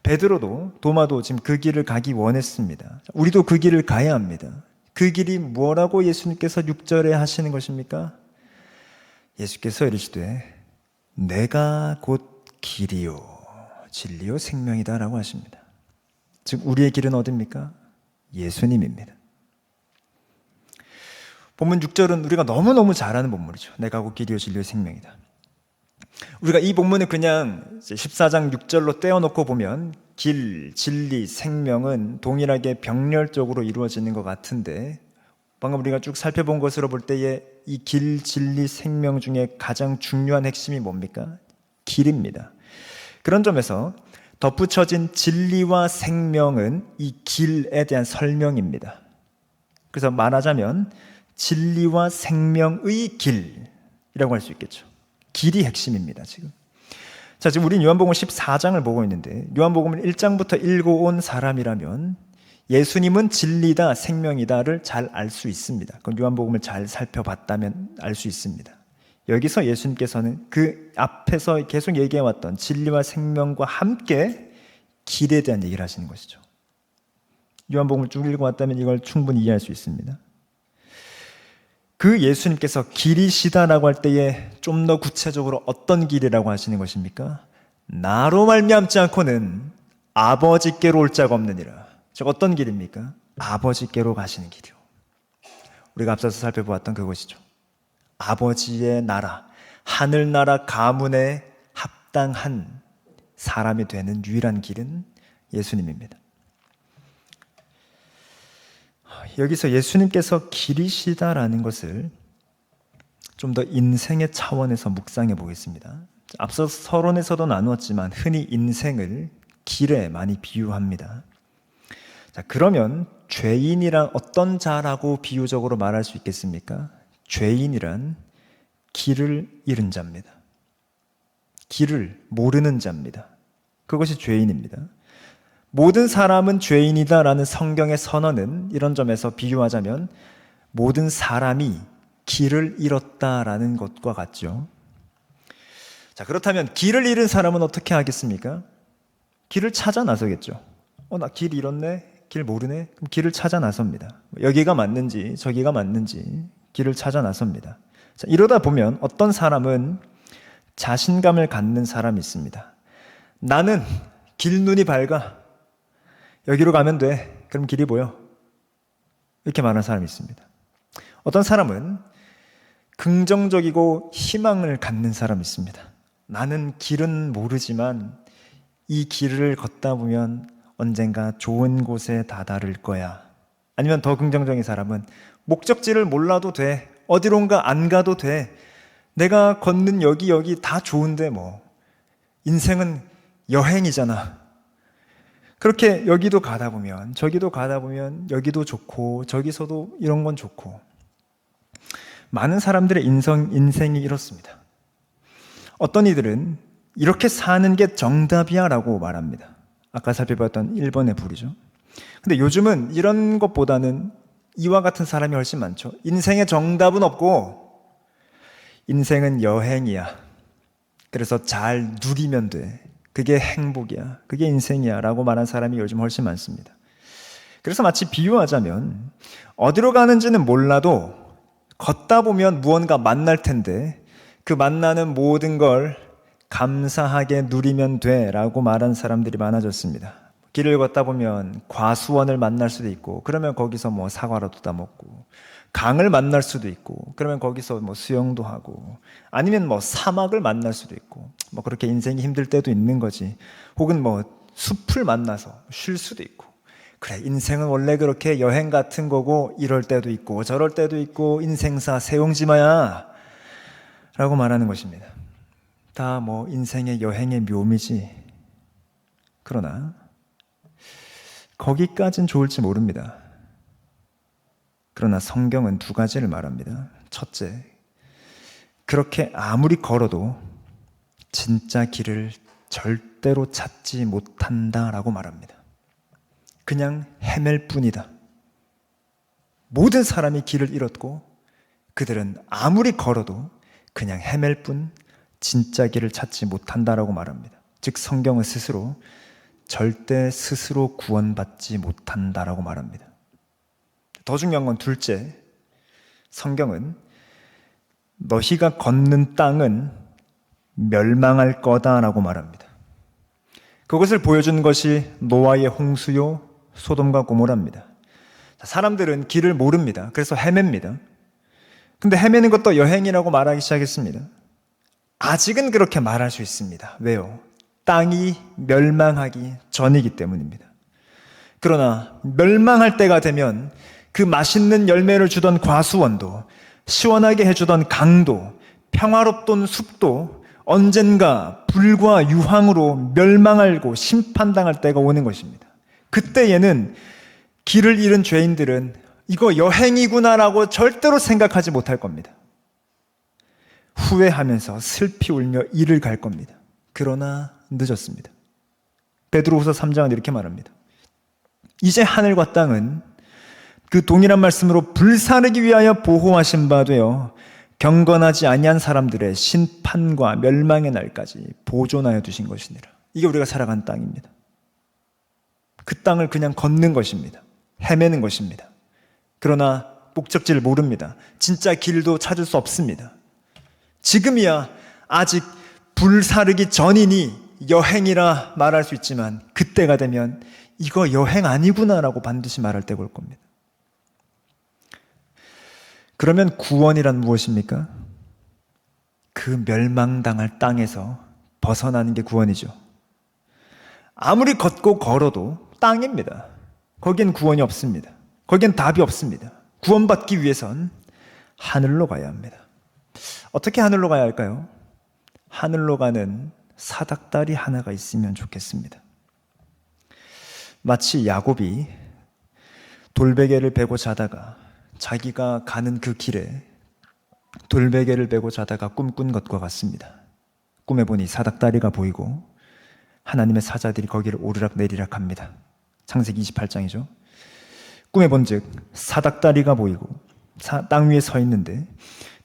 베드로도 도마도 지금 그 길을 가기 원했습니다. 우리도 그 길을 가야 합니다. 그 길이 뭐라고 예수님께서 6절에 하시는 것입니까? 예수께서 이르시되 내가 곧 길이요 진리요 생명이다 라고 하십니다. 즉 우리의 길은 어디입니까? 예수님입니다. 본문 6절은 우리가 너무너무 잘 아는 본문이죠. 내가 곧 길이요 진리요 생명이다. 우리가 이 본문을 그냥 14장 6절로 떼어놓고 보면 길, 진리, 생명은 동일하게 병렬적으로 이루어지는 것 같은데 방금 우리가 쭉 살펴본 것으로 볼 때에 이 길, 진리, 생명 중에 가장 중요한 핵심이 뭡니까? 길입니다. 그런 점에서 덧붙여진 진리와 생명은 이 길에 대한 설명입니다. 그래서 말하자면 진리와 생명의 길이라고 할 수 있겠죠. 길이 핵심입니다, 지금. 자, 지금 우린 요한복음 14장을 보고 있는데 요한복음을 1장부터 읽어온 사람이라면 예수님은 진리다, 생명이다를 잘 알 수 있습니다. 그럼 요한복음을 잘 살펴봤다면 알 수 있습니다. 여기서 예수님께서는 그 앞에서 계속 얘기해왔던 진리와 생명과 함께 길에 대한 얘기를 하시는 것이죠. 요한복음을 쭉 읽어왔다면 이걸 충분히 이해할 수 있습니다. 그 예수님께서 길이시다라고 할 때에 좀 더 구체적으로 어떤 길이라고 하시는 것입니까? 나로 말미암지 않고는 아버지께로 올 자가 없느니라. 즉 어떤 길입니까? 아버지께로 가시는 길이요. 우리가 앞서서 살펴보았던 그것이죠. 아버지의 나라, 하늘나라 가문에 합당한 사람이 되는 유일한 길은 예수님입니다. 여기서 예수님께서 길이시다라는 것을 좀 더 인생의 차원에서 묵상해 보겠습니다. 앞서 서론에서도 나누었지만 흔히 인생을 길에 많이 비유합니다. 자, 그러면 죄인이란 어떤 자라고 비유적으로 말할 수 있겠습니까? 죄인이란 길을 잃은 자입니다. 길을 모르는 자입니다. 그것이 죄인입니다. 모든 사람은 죄인이다라는 성경의 선언은 이런 점에서 비유하자면 모든 사람이 길을 잃었다라는 것과 같죠. 자, 그렇다면 길을 잃은 사람은 어떻게 하겠습니까? 길을 찾아 나서겠죠. 나 길 잃었네? 길 모르네? 그럼 길을 찾아 나섭니다. 여기가 맞는지 저기가 맞는지 길을 찾아 나섭니다. 자, 이러다 보면 어떤 사람은 자신감을 갖는 사람이 있습니다. 나는 길눈이 밝아. 여기로 가면 돼. 그럼 길이 보여. 이렇게 말하는 사람이 있습니다. 어떤 사람은 긍정적이고 희망을 갖는 사람이 있습니다. 나는 길은 모르지만 이 길을 걷다 보면 언젠가 좋은 곳에 다다를 거야. 아니면 더 긍정적인 사람은 목적지를 몰라도 돼. 어디론가 안 가도 돼. 내가 걷는 여기 다 좋은데 뭐. 인생은 여행이잖아. 그렇게 여기도 가다 보면 저기도 가다 보면 여기도 좋고 저기서도 이런 건 좋고 많은 사람들의 인생이 이렇습니다. 어떤 이들은 이렇게 사는 게 정답이야 라고 말합니다. 아까 살펴봤던 1번의 불이죠. 근데 요즘은 이런 것보다는 이와 같은 사람이 훨씬 많죠. 인생의 정답은 없고 인생은 여행이야. 그래서 잘 누리면 돼. 그게 행복이야. 그게 인생이야 라고 말하는 사람이 요즘 훨씬 많습니다. 그래서 마치 비유하자면 어디로 가는지는 몰라도 걷다 보면 무언가 만날 텐데 그 만나는 모든 걸 감사하게 누리면 돼 라고 말하는 사람들이 많아졌습니다. 길을 걷다 보면 과수원을 만날 수도 있고 그러면 거기서 뭐 사과라도 따먹고 강을 만날 수도 있고 그러면 거기서 뭐 수영도 하고 아니면 뭐 사막을 만날 수도 있고 뭐 그렇게 인생이 힘들 때도 있는 거지. 혹은 뭐 숲을 만나서 쉴 수도 있고. 그래, 인생은 원래 그렇게 여행 같은 거고 이럴 때도 있고 저럴 때도 있고 인생사 세용지마야 라고 말하는 것입니다. 다 뭐 인생의 여행의 묘미지. 그러나 거기까진 좋을지 모릅니다. 그러나 성경은 두 가지를 말합니다. 첫째, 그렇게 아무리 걸어도 진짜 길을 절대로 찾지 못한다라고 말합니다. 그냥 헤맬 뿐이다. 모든 사람이 길을 잃었고 그들은 아무리 걸어도 그냥 헤맬 뿐 진짜 길을 찾지 못한다라고 말합니다. 즉 성경은 스스로 절대 스스로 구원받지 못한다라고 말합니다. 더 중요한 건 둘째, 성경은 너희가 걷는 땅은 멸망할 거다라고 말합니다. 그것을 보여준 것이 노아의 홍수요 소돔과 고모라입니다. 사람들은 길을 모릅니다. 그래서 헤맵니다. 근데 헤매는 것도 여행이라고 말하기 시작했습니다. 아직은 그렇게 말할 수 있습니다. 왜요? 땅이 멸망하기 전이기 때문입니다. 그러나 멸망할 때가 되면 그 맛있는 열매를 주던 과수원도, 시원하게 해주던 강도, 평화롭던 숲도 언젠가 불과 유황으로 멸망하고 심판당할 때가 오는 것입니다. 그때에는 길을 잃은 죄인들은 이거 여행이구나라고 절대로 생각하지 못할 겁니다. 후회하면서 슬피 울며 이를 갈 겁니다. 그러나 늦었습니다. 베드로후서 3장은 이렇게 말합니다. 이제 하늘과 땅은 그 동일한 말씀으로 불사르기 위하여 보호하신 바 되어 경건하지 아니한 사람들의 심판과 멸망의 날까지 보존하여 두신 것이니라. 이게 우리가 살아간 땅입니다. 그 땅을 그냥 걷는 것입니다. 헤매는 것입니다. 그러나 목적지를 모릅니다. 진짜 길도 찾을 수 없습니다. 지금이야 아직 불사르기 전이니 여행이라 말할 수 있지만 그때가 되면 이거 여행 아니구나라고 반드시 말할 때가 올 겁니다. 그러면 구원이란 무엇입니까? 그 멸망당할 땅에서 벗어나는 게 구원이죠. 아무리 걷고 걸어도 땅입니다. 거기엔 구원이 없습니다. 거기엔 답이 없습니다. 구원받기 위해선 하늘로 가야 합니다. 어떻게 하늘로 가야 할까요? 하늘로 가는 사닥다리 하나가 있으면 좋겠습니다. 마치 야곱이 돌베개를 베고 자다가 자기가 가는 그 길에 돌베개를 베고 자다가 꿈꾼 것과 같습니다. 꿈에 보니 사닥다리가 보이고 하나님의 사자들이 거기를 오르락내리락 합니다. 창세기 28장이죠. 꿈에 본즉 사닥다리가 보이고 땅 위에 서 있는데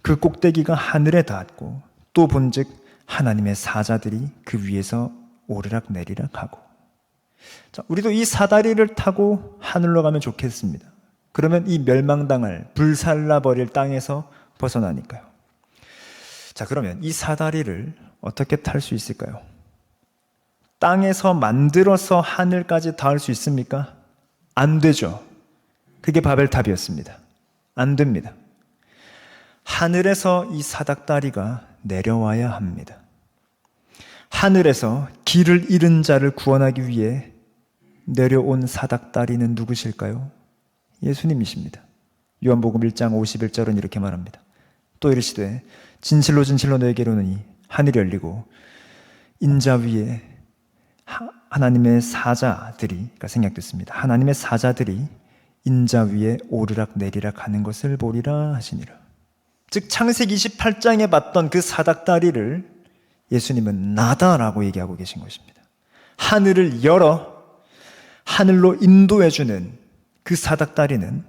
그 꼭대기가 하늘에 닿았고 또 본즉 하나님의 사자들이 그 위에서 오르락내리락 하고. 자, 우리도 이 사다리를 타고 하늘로 가면 좋겠습니다. 그러면 이 멸망당할 불살라버릴 땅에서 벗어나니까요. 자, 그러면 이 사다리를 어떻게 탈 수 있을까요? 땅에서 만들어서 하늘까지 닿을 수 있습니까? 안 되죠. 그게 바벨탑이었습니다. 안 됩니다. 하늘에서 이 사닥다리가 내려와야 합니다. 하늘에서 길을 잃은 자를 구원하기 위해 내려온 사닥다리는 누구실까요? 예수님이십니다. 요한복음 1장 51절은 이렇게 말합니다. 또 이르시되 진실로 진실로 너에게 이르노니 하늘이 열리고 인자 위에 하나님의 사자들이, 그러니까 생략됐습니다. 하나님의 사자들이 인자 위에 오르락 내리락 하는 것을 보리라 하시니라. 즉 창세기 28장에 봤던 그 사닥다리를 예수님은 나다라고 얘기하고 계신 것입니다. 하늘을 열어 하늘로 인도해주는 그 사닥다리는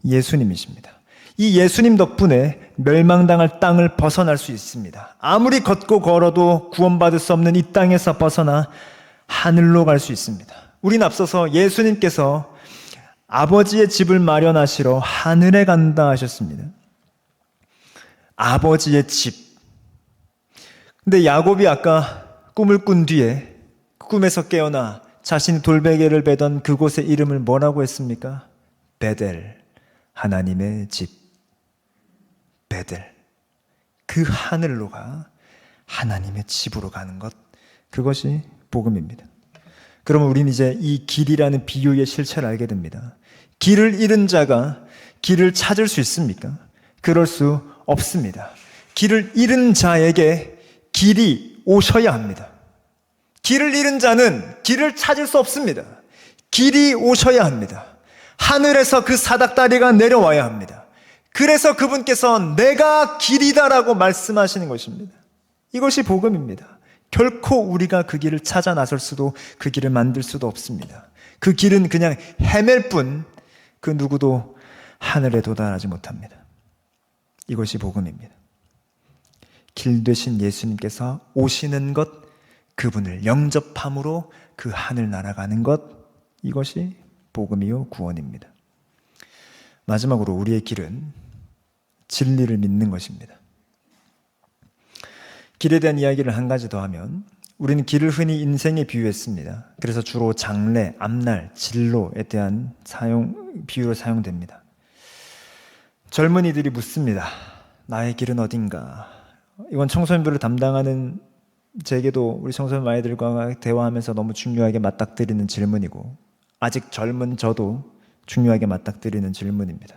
예수님이십니다. 이 예수님 덕분에 멸망당할 땅을 벗어날 수 있습니다. 아무리 걷고 걸어도 구원받을 수 없는 이 땅에서 벗어나 하늘로 갈 수 있습니다. 우린 앞서서 예수님께서 아버지의 집을 마련하시러 하늘에 간다 하셨습니다. 아버지의 집. 근데 야곱이 아까 꿈을 꾼 뒤에 꿈에서 깨어나 자신이 돌베개를 베던 그곳의 이름을 뭐라고 했습니까? 베델, 하나님의 집. 베델. 그 하늘로 가. 하나님의 집으로 가는 것, 그것이 복음입니다. 그러면 우리는 이제 이 길이라는 비유의 실체를 알게 됩니다. 길을 잃은 자가 길을 찾을 수 있습니까? 그럴 수 없습니다. 길을 잃은 자에게 길이 오셔야 합니다. 길을 잃은 자는 길을 찾을 수 없습니다. 길이 오셔야 합니다. 하늘에서 그 사닥다리가 내려와야 합니다. 그래서 그분께서 내가 길이다라고 말씀하시는 것입니다. 이것이 복음입니다. 결코 우리가 그 길을 찾아 나설 수도 그 길을 만들 수도 없습니다. 그 길은 그냥 헤맬 뿐 그 누구도 하늘에 도달하지 못합니다. 이것이 복음입니다. 길 되신 예수님께서 오시는 것, 그분을 영접함으로 그 하늘 날아가는 것, 이것이 복음이요 구원입니다. 마지막으로 우리의 길은 진리를 믿는 것입니다. 길에 대한 이야기를 한 가지 더 하면 우리는 길을 흔히 인생에 비유했습니다. 그래서 주로 장래, 앞날, 진로에 대한 비유로 사용됩니다. 젊은이들이 묻습니다. 나의 길은 어딘가? 이건 청소년부를 담당하는 제게도 우리 청소년 아이들과 대화하면서 너무 중요하게 맞닥뜨리는 질문이고, 아직 젊은 저도 중요하게 맞닥뜨리는 질문입니다.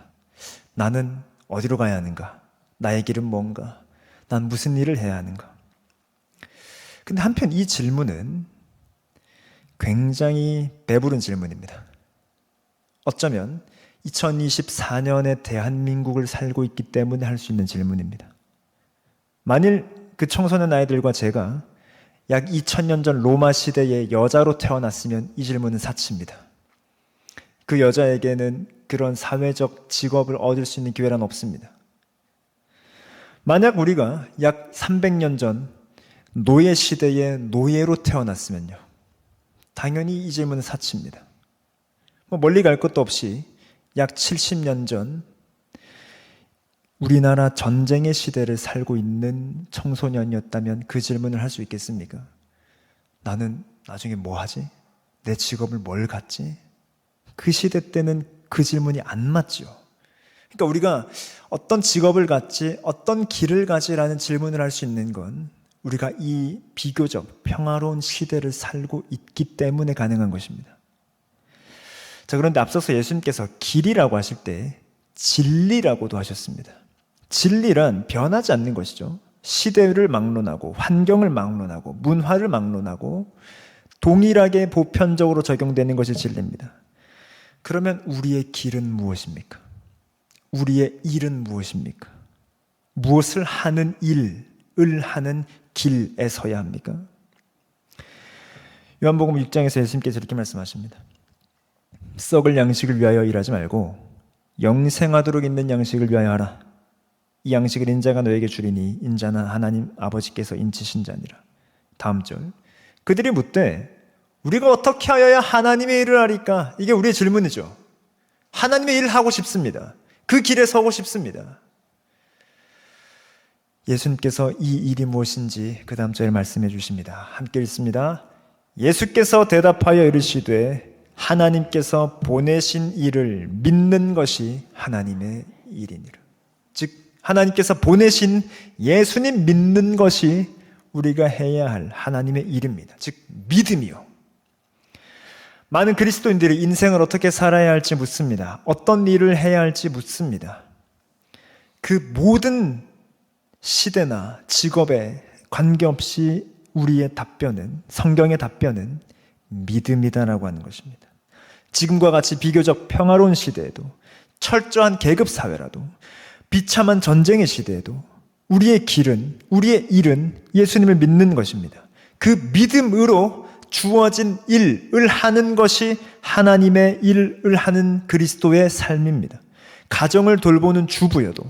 나는 어디로 가야 하는가? 나의 길은 뭔가? 난 무슨 일을 해야 하는가? 근데 한편 이 질문은 굉장히 배부른 질문입니다. 어쩌면 2024년의 대한민국을 살고 있기 때문에 할 수 있는 질문입니다. 만일 그 청소년 아이들과 제가 약 2000년 전 로마 시대의 여자로 태어났으면 이 질문은 사치입니다. 그 여자에게는 그런 사회적 직업을 얻을 수 있는 기회란 없습니다. 만약 우리가 약 300년 전 노예 시대의 노예로 태어났으면요, 당연히 이 질문은 사치입니다. 멀리 갈 것도 없이 약 70년 전 우리나라 전쟁의 시대를 살고 있는 청소년이었다면 그 질문을 할 수 있겠습니까? 나는 나중에 뭐 하지? 내 직업을 뭘 갖지? 그 시대 때는 그 질문이 안 맞죠. 그러니까 우리가 어떤 직업을 갖지, 어떤 길을 가지라는 질문을 할 수 있는 건 우리가 이 비교적 평화로운 시대를 살고 있기 때문에 가능한 것입니다. 자, 그런데 앞서서 예수님께서 길이라고 하실 때 진리라고도 하셨습니다. 진리란 변하지 않는 것이죠. 시대를 막론하고 환경을 막론하고 문화를 막론하고 동일하게 보편적으로 적용되는 것이 진리입니다. 그러면 우리의 길은 무엇입니까? 우리의 일은 무엇입니까? 무엇을 하는 일을 하는 길에 서야 합니까? 요한복음 6장에서 예수님께서 이렇게 말씀하십니다. 썩을 양식을 위하여 일하지 말고 영생하도록 있는 양식을 위하여 하라. 이 양식을 인자가 너에게 주리니 인자는 하나님 아버지께서 인치신 자니라. 다음 절, 그들이 묻되 우리가 어떻게 하여야 하나님의 일을 하리까? 이게 우리의 질문이죠. 하나님의 일을 하고 싶습니다. 그 길에 서고 싶습니다. 예수님께서 이 일이 무엇인지 그 다음 절에 말씀해 주십니다. 함께 읽습니다. 예수께서 대답하여 이르시되 하나님께서 보내신 일을 믿는 것이 하나님의 일이니라. 즉 하나님께서 보내신 예수님 믿는 것이 우리가 해야 할 하나님의 일입니다. 즉 믿음이요. 많은 그리스도인들이 인생을 어떻게 살아야 할지 묻습니다. 어떤 일을 해야 할지 묻습니다. 그 모든 시대나 직업에 관계없이 우리의 답변은, 성경의 답변은 믿음이다라고 하는 것입니다. 지금과 같이 비교적 평화로운 시대에도, 철저한 계급사회라도, 비참한 전쟁의 시대에도 우리의 길은, 우리의 일은 예수님을 믿는 것입니다. 그 믿음으로 주어진 일을 하는 것이 하나님의 일을 하는 그리스도의 삶입니다. 가정을 돌보는 주부여도,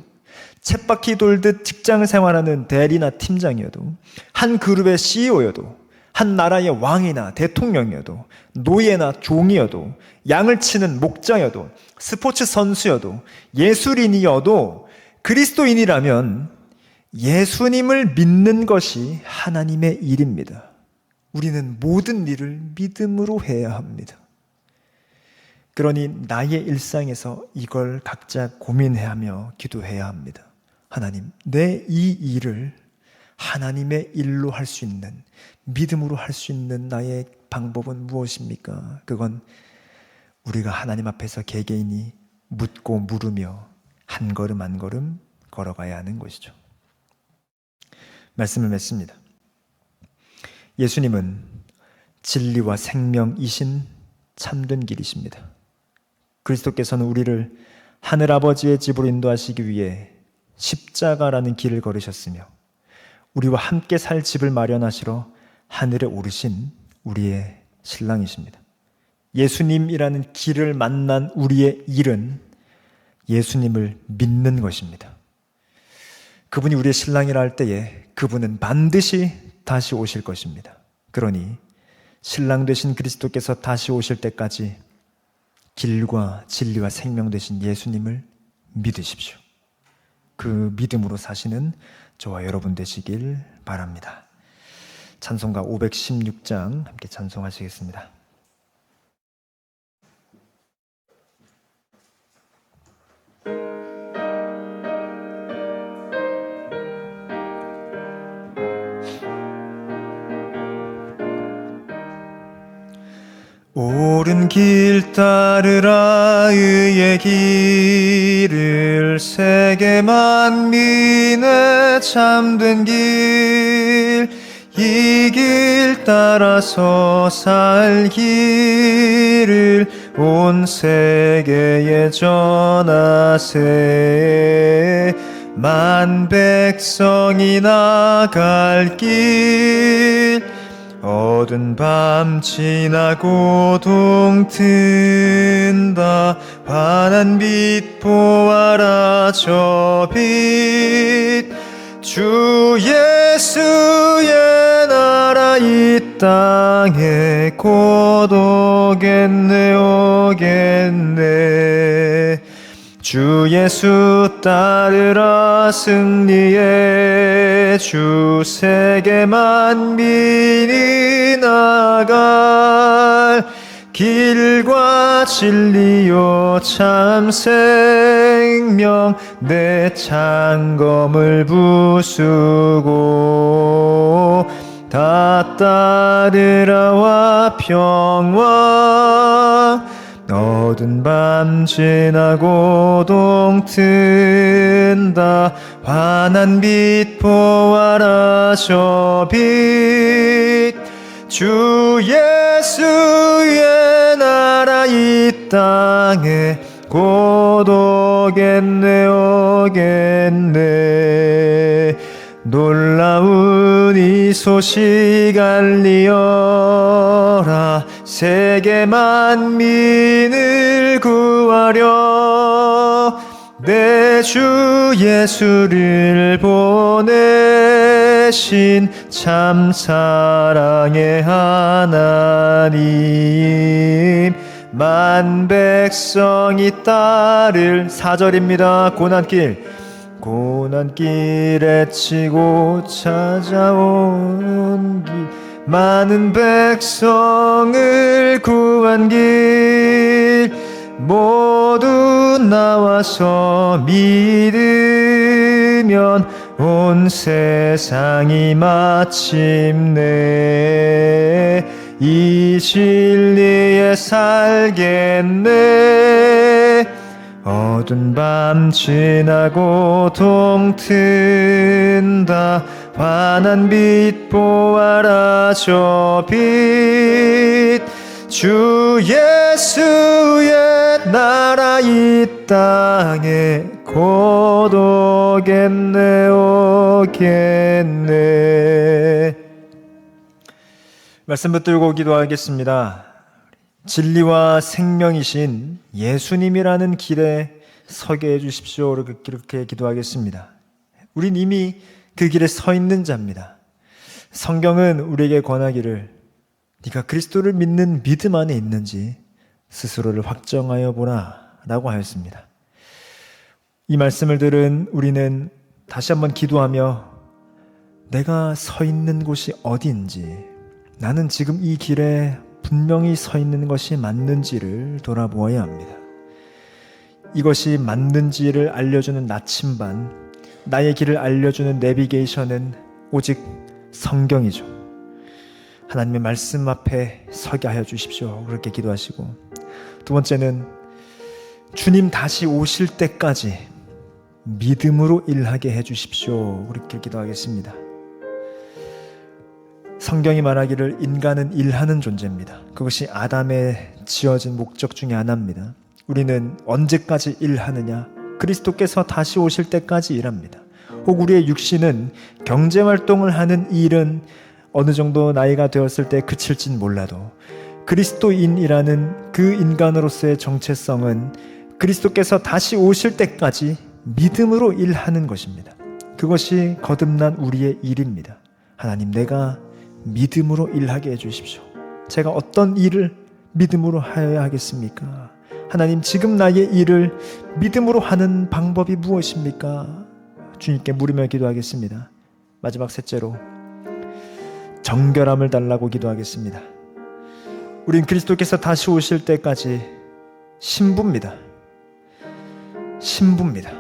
쳇바퀴 돌듯 직장 생활하는 대리나 팀장이어도, 한 그룹의 CEO여도, 한 나라의 왕이나 대통령이어도, 노예나 종이어도, 양을 치는 목자여도, 스포츠 선수여도, 예술인이어도 그리스도인이라면 예수님을 믿는 것이 하나님의 일입니다. 우리는 모든 일을 믿음으로 해야 합니다. 그러니 나의 일상에서 이걸 각자 고민해야 하며 기도해야 합니다. 하나님, 내 이 일을 하나님의 일로 할 수 있는, 믿음으로 할 수 있는 나의 방법은 무엇입니까? 그건 우리가 하나님 앞에서 개개인이 묻고 물으며 한 걸음 한 걸음 걸어가야 하는 것이죠. 말씀을 맺습니다. 예수님은 진리와 생명이신 참된 길이십니다. 그리스도께서는 우리를 하늘아버지의 집으로 인도하시기 위해 십자가라는 길을 걸으셨으며 우리와 함께 살 집을 마련하시러 하늘에 오르신 우리의 신랑이십니다. 예수님이라는 길을 만난 우리의 일은 예수님을 믿는 것입니다. 그분이 우리의 신랑이라 할 때에 그분은 반드시 다시 오실 것입니다. 그러니 신랑 되신 그리스도께서 다시 오실 때까지 길과 진리와 생명 되신 예수님을 믿으십시오. 그 믿음으로 사시는 저와 여러분 되시길 바랍니다. 찬송가 516장 함께 찬송하시겠습니다. 옳은 길 따르라 의의 길을 세계 만민의 참된 길 이 길 따라서 살기를 온 세계에 전하세 만 백성이 나갈 길 어두운 밤 지나고 동튼다 환한 빛 보아라 저 빛 주 예수의 나라 이 땅에 곧 오겠네 오겠네 주 예수 따르라 승리의 주 세계 만민이 나갈 길과 진리요 참 생명 내 창검을 부수고 다 따르라와 평화 어두운 밤 지나고 동튼다 환한 빛 보아라 저 빛 주 예수의 나라 이 땅에 곧 오겠네 오겠네 놀라운 이 소식 알리어라 세계 만민을 구하려 내 주 예수를 보내신 참 사랑의 하나님 만 백성이 따를 4절입니다. 고난길에 치고 찾아온 길 많은 백성을 구한 길 모두 나와서 믿으면 온 세상이 마침내 이 진리에 살겠네 어두운 밤 지나고 동튼다 환한 빛 보아라 저 빛 주 예수의 나라 이 땅에 곧 오겠네 오겠네 말씀 붙들고 기도하겠습니다. 진리와 생명이신 예수님이라는 길에 서게 해주십시오. 그렇게 기도하겠습니다. 우린 이미 그 길에 서 있는 자입니다. 성경은 우리에게 권하기를 네가 그리스도를 믿는 믿음 안에 있는지 스스로를 확정하여 보라 라고 하였습니다. 이 말씀을 들은 우리는 다시 한번 기도하며 내가 서 있는 곳이 어디인지 나는 지금 이 길에 분명히 서 있는 것이 맞는지를 돌아보아야 합니다. 이것이 맞는지를 알려주는 나침반, 나의 길을 알려주는 내비게이션은 오직 성경이죠. 하나님의 말씀 앞에 서게 하여 주십시오. 그렇게 기도하시고, 두 번째는 주님 다시 오실 때까지 믿음으로 일하게 해 주십시오. 그렇게 기도하겠습니다. 성경이 말하기를 인간은 일하는 존재입니다. 그것이 아담의 지어진 목적 중에 하나입니다. 우리는 언제까지 일하느냐? 그리스도께서 다시 오실 때까지 일합니다. 혹 우리의 육신은 경제활동을 하는 일은 어느 정도 나이가 되었을 때 그칠진 몰라도 그리스도인이라는 그 인간으로서의 정체성은 그리스도께서 다시 오실 때까지 믿음으로 일하는 것입니다. 그것이 거듭난 우리의 일입니다. 하나님, 내가 믿음으로 일하게 해주십시오. 제가 어떤 일을 믿음으로 하여야 하겠습니까? 하나님, 지금 나의 일을 믿음으로 하는 방법이 무엇입니까? 주님께 물으며 기도하겠습니다. 마지막 셋째로 정결함을 달라고 기도하겠습니다. 우린 그리스도께서 다시 오실 때까지 신부입니다. 신부입니다.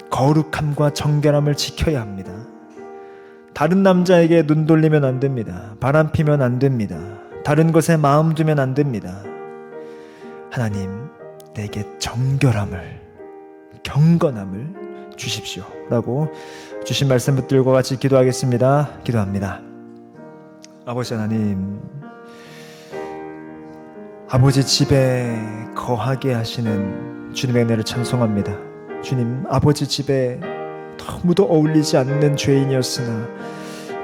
거룩함과 정결함을 지켜야 합니다. 다른 남자에게 눈 돌리면 안 됩니다. 바람 피면 안 됩니다. 다른 것에 마음 두면 안 됩니다. 하나님, 내게 정결함을, 경건함을 주십시오 라고 주신 말씀 붙들고 같이 기도하겠습니다. 기도합니다. 아버지 하나님, 아버지 집에 거하게 하시는 주님의 은혜를 찬송합니다. 주님, 아버지 집에 너무도 어울리지 않는 죄인이었으나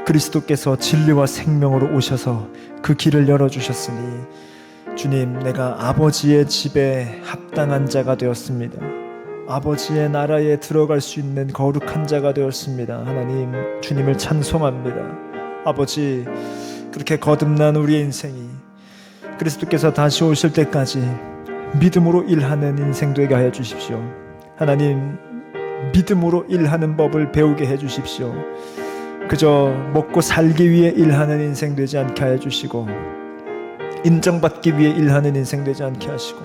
그리스도께서 진리와 생명으로 오셔서 그 길을 열어주셨으니 주님, 내가 아버지의 집에 합당한 자가 되었습니다. 아버지의 나라에 들어갈 수 있는 거룩한 자가 되었습니다. 하나님, 주님을 찬송합니다. 아버지, 그렇게 거듭난 우리의 인생이 그리스도께서 다시 오실 때까지 믿음으로 일하는 인생 되게 하여 주십시오. 하나님, 믿음으로 일하는 법을 배우게 해 주십시오. 그저 먹고 살기 위해 일하는 인생 되지 않게 하여 주시고, 인정받기 위해 일하는 인생 되지 않게 하시고,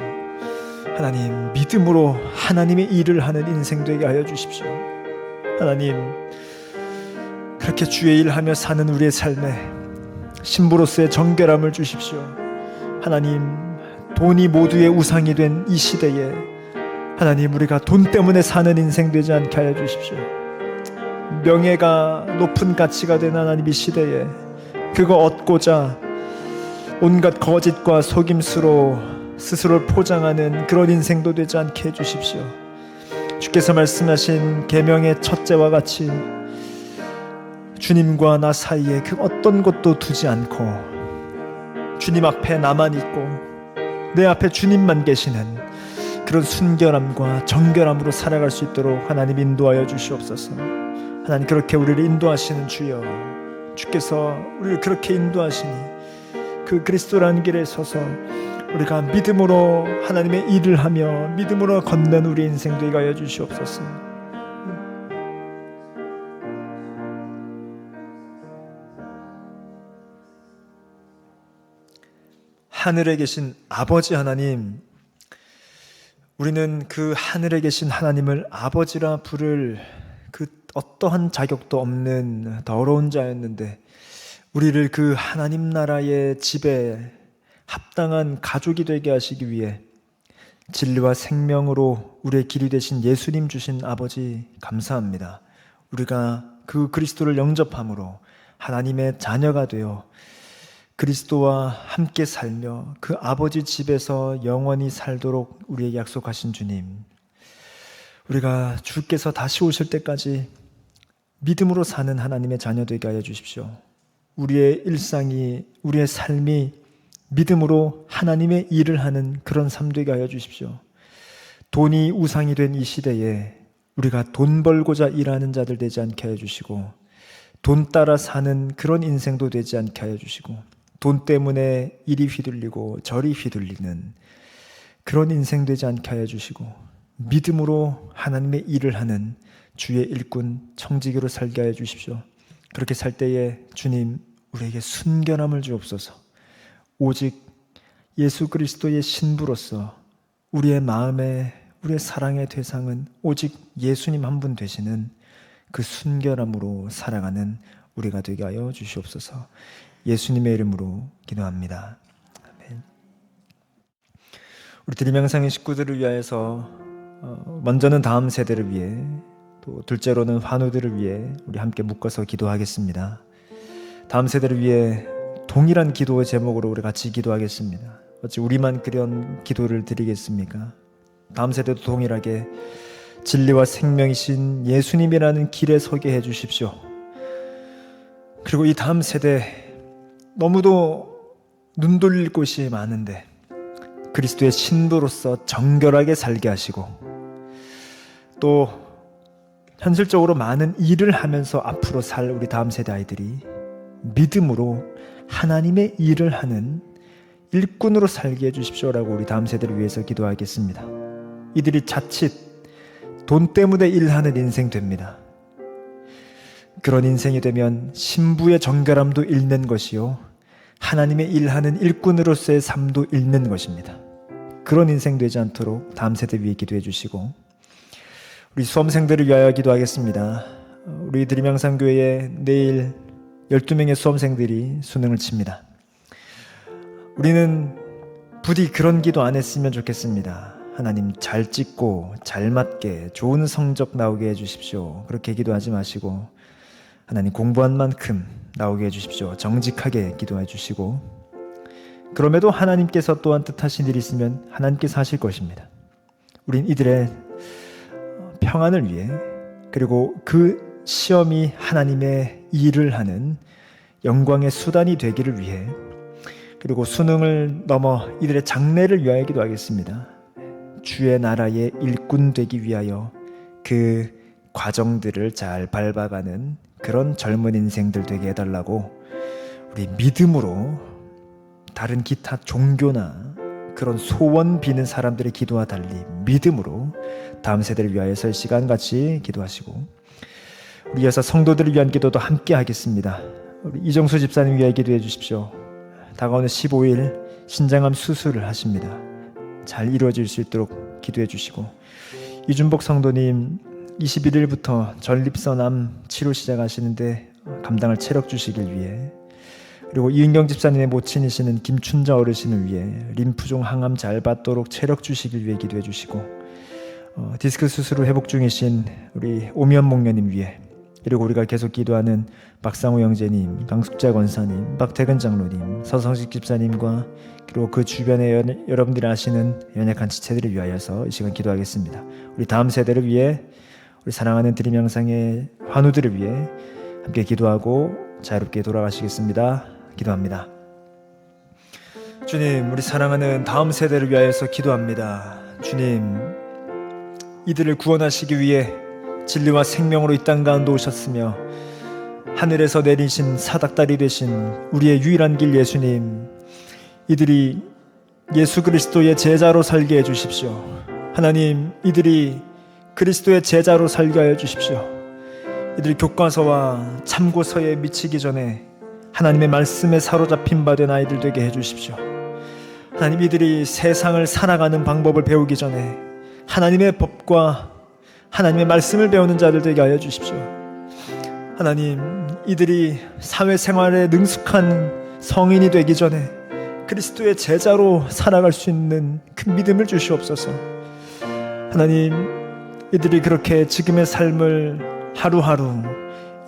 하나님, 믿음으로 하나님의 일을 하는 인생 되게 하여 주십시오. 하나님, 그렇게 주의 일하며 사는 우리의 삶에 신부로서의 정결함을 주십시오. 하나님, 돈이 모두의 우상이 된 이 시대에 하나님, 우리가 돈 때문에 사는 인생 되지 않게 하여 주십시오. 명예가 높은 가치가 된 하나님 이 시대에 그거 얻고자 온갖 거짓과 속임수로 스스로를 포장하는 그런 인생도 되지 않게 해주십시오. 주께서 말씀하신 계명의 첫째와 같이 주님과 나 사이에 그 어떤 것도 두지 않고 주님 앞에 나만 있고 내 앞에 주님만 계시는 그런 순결함과 정결함으로 살아갈 수 있도록 하나님 인도하여 주시옵소서. 하나님, 그렇게 우리를 인도하시는 주여, 주께서 우리를 그렇게 인도하시니 그 그리스도라는 길에 서서 우리가 믿음으로 하나님의 일을 하며 믿음으로 걷는 우리 인생 되게 하여 주시옵소서. 하늘에 계신 아버지 하나님, 우리는 그 하늘에 계신 하나님을 아버지라 부를 그 어떠한 자격도 없는 더러운 자였는데 우리를 그 하나님 나라의 집에 합당한 가족이 되게 하시기 위해 진리와 생명으로 우리의 길이 되신 예수님 주신 아버지 감사합니다. 우리가 그 그리스도를 영접함으로 하나님의 자녀가 되어 그리스도와 함께 살며 그 아버지 집에서 영원히 살도록 우리에게 약속하신 주님, 우리가 주께서 다시 오실 때까지 믿음으로 사는 하나님의 자녀 되게 하여 주십시오. 우리의 일상이, 우리의 삶이 믿음으로 하나님의 일을 하는 그런 삶 되게 하여 주십시오. 돈이 우상이 된 이 시대에 우리가 돈 벌고자 일하는 자들 되지 않게 하여 주시고, 돈 따라 사는 그런 인생도 되지 않게 하여 주시고, 돈 때문에 이리 휘둘리고 저리 휘둘리는 그런 인생 되지 않게 하여 주시고, 믿음으로 하나님의 일을 하는 주의 일꾼 청지기로 살게 하여 주십시오. 그렇게 살 때에 주님, 우리에게 순결함을 주옵소서. 오직 예수 그리스도의 신부로서 우리의 마음에, 우리의 사랑의 대상은 오직 예수님 한 분 되시는 그 순결함으로 살아가는 우리가 되게 하여 주시옵소서. 예수님의 이름으로 기도합니다. 아멘. 우리 드림양상의 식구들을 위하여서 먼저는 다음 세대를 위해, 또 둘째로는 환우들을 위해 우리 함께 묶어서 기도하겠습니다. 다음 세대를 위해 동일한 기도의 제목으로 우리 같이 기도하겠습니다. 어찌 우리만 그런 기도를 드리겠습니까? 다음 세대도 동일하게 진리와 생명이신 예수님이라는 길에 서게 해 주십시오. 그리고 이 다음 세대 너무도 눈 돌릴 곳이 많은데 그리스도의 신부로서 정결하게 살게 하시고, 또 현실적으로 많은 일을 하면서 앞으로 살 우리 다음 세대 아이들이 믿음으로 하나님의 일을 하는 일꾼으로 살게 해주십시오라고 우리 다음 세대를 위해서 기도하겠습니다. 이들이 자칫 돈 때문에 일하는 인생 됩니다. 그런 인생이 되면 신부의 정결함도 잃는 것이요, 하나님의 일하는 일꾼으로서의 삶도 잃는 것입니다. 그런 인생 되지 않도록 다음 세대 위해 기도해 주시고, 우리 수험생들을 위하여 기도하겠습니다. 우리 드림양상교회에 내일 12명의 수험생들이 수능을 칩니다. 우리는 부디 그런 기도 안 했으면 좋겠습니다. 하나님, 잘 찍고 잘 맞게 좋은 성적 나오게 해주십시오. 그렇게 기도하지 마시고, 하나님, 공부한 만큼 나오게 해주십시오. 정직하게 기도해 주시고, 그럼에도 하나님께서 또한 뜻하신 일이 있으면 하나님께서 하실 것입니다. 우린 이들의 평안을 위해, 그리고 그 시험이 하나님의 일을 하는 영광의 수단이 되기를 위해, 그리고 수능을 넘어 이들의 장래를 위하여 기도하겠습니다. 주의 나라의 일꾼 되기 위하여 그 과정들을 잘 밟아가는 그런 젊은 인생들 되게 해달라고 우리 믿음으로 다른 기타 종교나 그런 소원 비는 사람들의 기도와 달리 믿음으로 다음 세대를 위하여서 이 시간 같이 기도하시고, 우리 여사 성도들을 위한 기도도 함께 하겠습니다. 우리 이정수 집사님 위하여 기도해 주십시오. 다가오는 15일 신장암 수술을 하십니다. 잘 이루어질 수 있도록 기도해 주시고, 이준복 성도님 21일부터 전립선암 치료 시작하시는데 감당할 체력 주시길 위해, 그리고 이은경 집사님의 모친이시는 김춘자 어르신을 위해 림프종 항암 잘 받도록 체력 주시길 위해 기도해 주시고, 디스크 수술 후 회복 중이신 우리 오미연 목녀님 위해, 그리고 우리가 계속 기도하는 박상우 형제님, 강숙자 권사님, 박태근 장로님, 서성식 집사님과 그리고 그 주변에 여러분들이 아시는 연약한 지체들을 위하여서 이 시간 기도하겠습니다. 우리 다음 세대를 위해, 우리 사랑하는 드림양상의 환우들을 위해 함께 기도하고 자유롭게 돌아가시겠습니다. 기도합니다. 주님, 우리 사랑하는 다음 세대를 위하여서 기도합니다. 주님, 이들을 구원하시기 위해 진리와 생명으로 이 땅 가운데 오셨으며 하늘에서 내리신 사닥다리 되신 우리의 유일한 길 예수님, 이들이 예수 그리스도의 제자로 살게 해주십시오. 하나님, 이들이 그리스도의 제자로 살게 하여 주십시오. 이들이 교과서와 참고서에 미치기 전에 하나님의 말씀에 사로잡힌 바 된 아이들 되게 해주십시오. 하나님, 이들이 세상을 살아가는 방법을 배우기 전에 하나님의 법과 하나님의 말씀을 배우는 자들 되게 하여 주십시오. 하나님, 이들이 사회생활에 능숙한 성인이 되기 전에 그리스도의 제자로 살아갈 수 있는 큰 믿음을 주시옵소서. 하나님, 이들이 그렇게 지금의 삶을 하루하루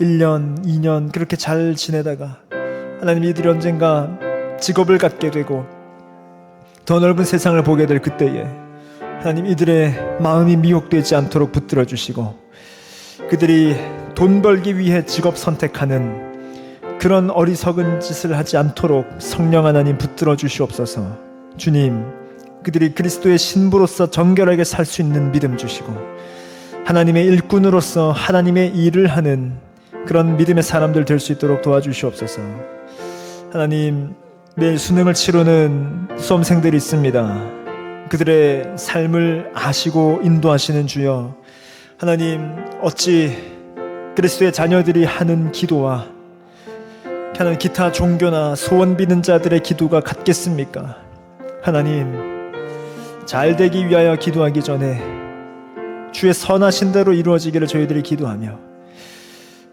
1년, 2년 그렇게 잘 지내다가 하나님, 이들이 언젠가 직업을 갖게 되고 더 넓은 세상을 보게 될 그때에 하나님, 이들의 마음이 미혹되지 않도록 붙들어 주시고, 그들이 돈 벌기 위해 직업 선택하는 그런 어리석은 짓을 하지 않도록 성령 하나님 붙들어 주시옵소서. 주님, 그들이 그리스도의 신부로서 정결하게 살 수 있는 믿음 주시고, 하나님의 일꾼으로서 하나님의 일을 하는 그런 믿음의 사람들 될 수 있도록 도와주시옵소서. 하나님, 내일 수능을 치르는 수험생들이 있습니다. 그들의 삶을 아시고 인도하시는 주여, 하나님, 어찌 그리스도의 자녀들이 하는 기도와 하나님 기타 종교나 소원 비는 자들의 기도가 같겠습니까? 하나님, 잘 되기 위하여 기도하기 전에 주의 선하신 대로 이루어지기를 저희들이 기도하며,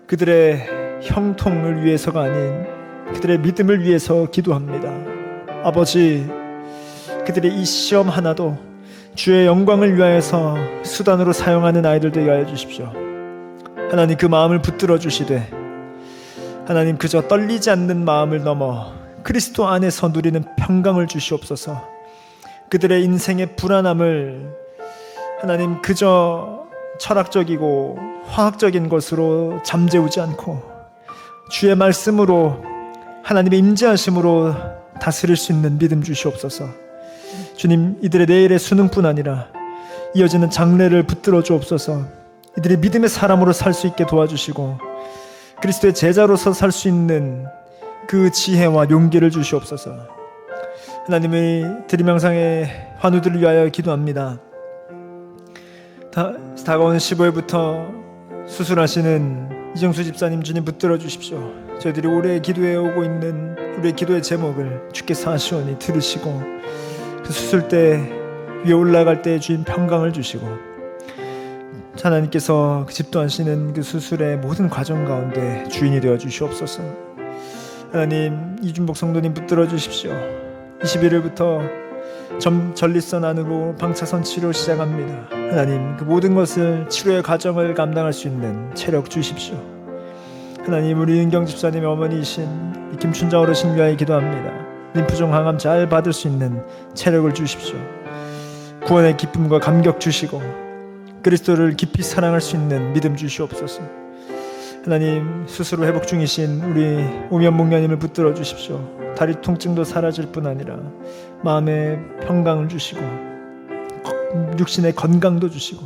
그들의 형통을 위해서가 아닌 그들의 믿음을 위해서 기도합니다. 아버지, 그들의 이 시험 하나도 주의 영광을 위하여서 수단으로 사용하는 아이들 되게 하여 주십시오. 하나님, 그 마음을 붙들어 주시되 하나님, 그저 떨리지 않는 마음을 넘어 그리스도 안에서 누리는 평강을 주시옵소서. 그들의 인생의 불안함을 하나님 그저 철학적이고 화학적인 것으로 잠재우지 않고 주의 말씀으로 하나님의 임재하심으로 다스릴 수 있는 믿음 주시옵소서. 주님, 이들의 내일의 수능뿐 아니라 이어지는 장래를 붙들어 주옵소서. 이들이 믿음의 사람으로 살 수 있게 도와주시고 그리스도의 제자로서 살 수 있는 그 지혜와 용기를 주시옵소서. 하나님의 드림영상의 환우들을 위하여 기도합니다. 다가오는 15일부터 수술하시는 이정수 집사님, 주님 붙들어 주십시오. 저희들이 올해 기도해 오고 있는 우리의 기도의 제목을 주께서 하시오니 들으시고 그 수술대 위에 올라갈 때 주인 평강을 주시고 하나님께서 그 집도하시는 그 수술의 모든 과정 가운데 주인이 되어 주시옵소서. 하나님, 이준복 성도님 붙들어 주십시오. 21일부터 전립선 안으로 방차선 치료 시작합니다. 하나님, 그 모든 것을 치료의 과정을 감당할 수 있는 체력 주십시오. 하나님, 우리 은경 집사님의 어머니이신 김춘자 어르신 위하여 기도합니다. 림프종 항암 잘 받을 수 있는 체력을 주십시오. 구원의 기쁨과 감격 주시고 그리스도를 깊이 사랑할 수 있는 믿음 주시옵소서. 하나님, 스스로 회복 중이신 우리 오면 목녀님을 붙들어 주십시오. 다리 통증도 사라질 뿐 아니라 마음의 평강을 주시고 육신의 건강도 주시고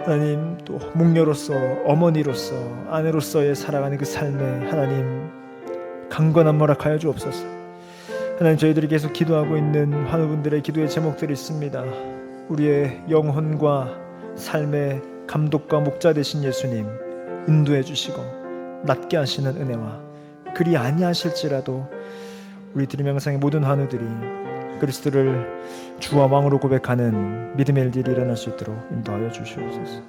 하나님, 또 목녀로서 어머니로서 아내로서의 살아가는 그 삶에 하나님 강건한 허락하여 주옵소서. 하나님, 저희들이 계속 기도하고 있는 환우분들의 기도의 제목들이 있습니다. 우리의 영혼과 삶의 감독과 목자 되신 예수님 인도해 주시고 낫게 하시는 은혜와 그리 아니하실지라도 우리 드림영상의 모든 환우들이 그리스도를 주와 왕으로 고백하는 믿음의 일들이 일어날 수 있도록 인도하여 주시옵소서.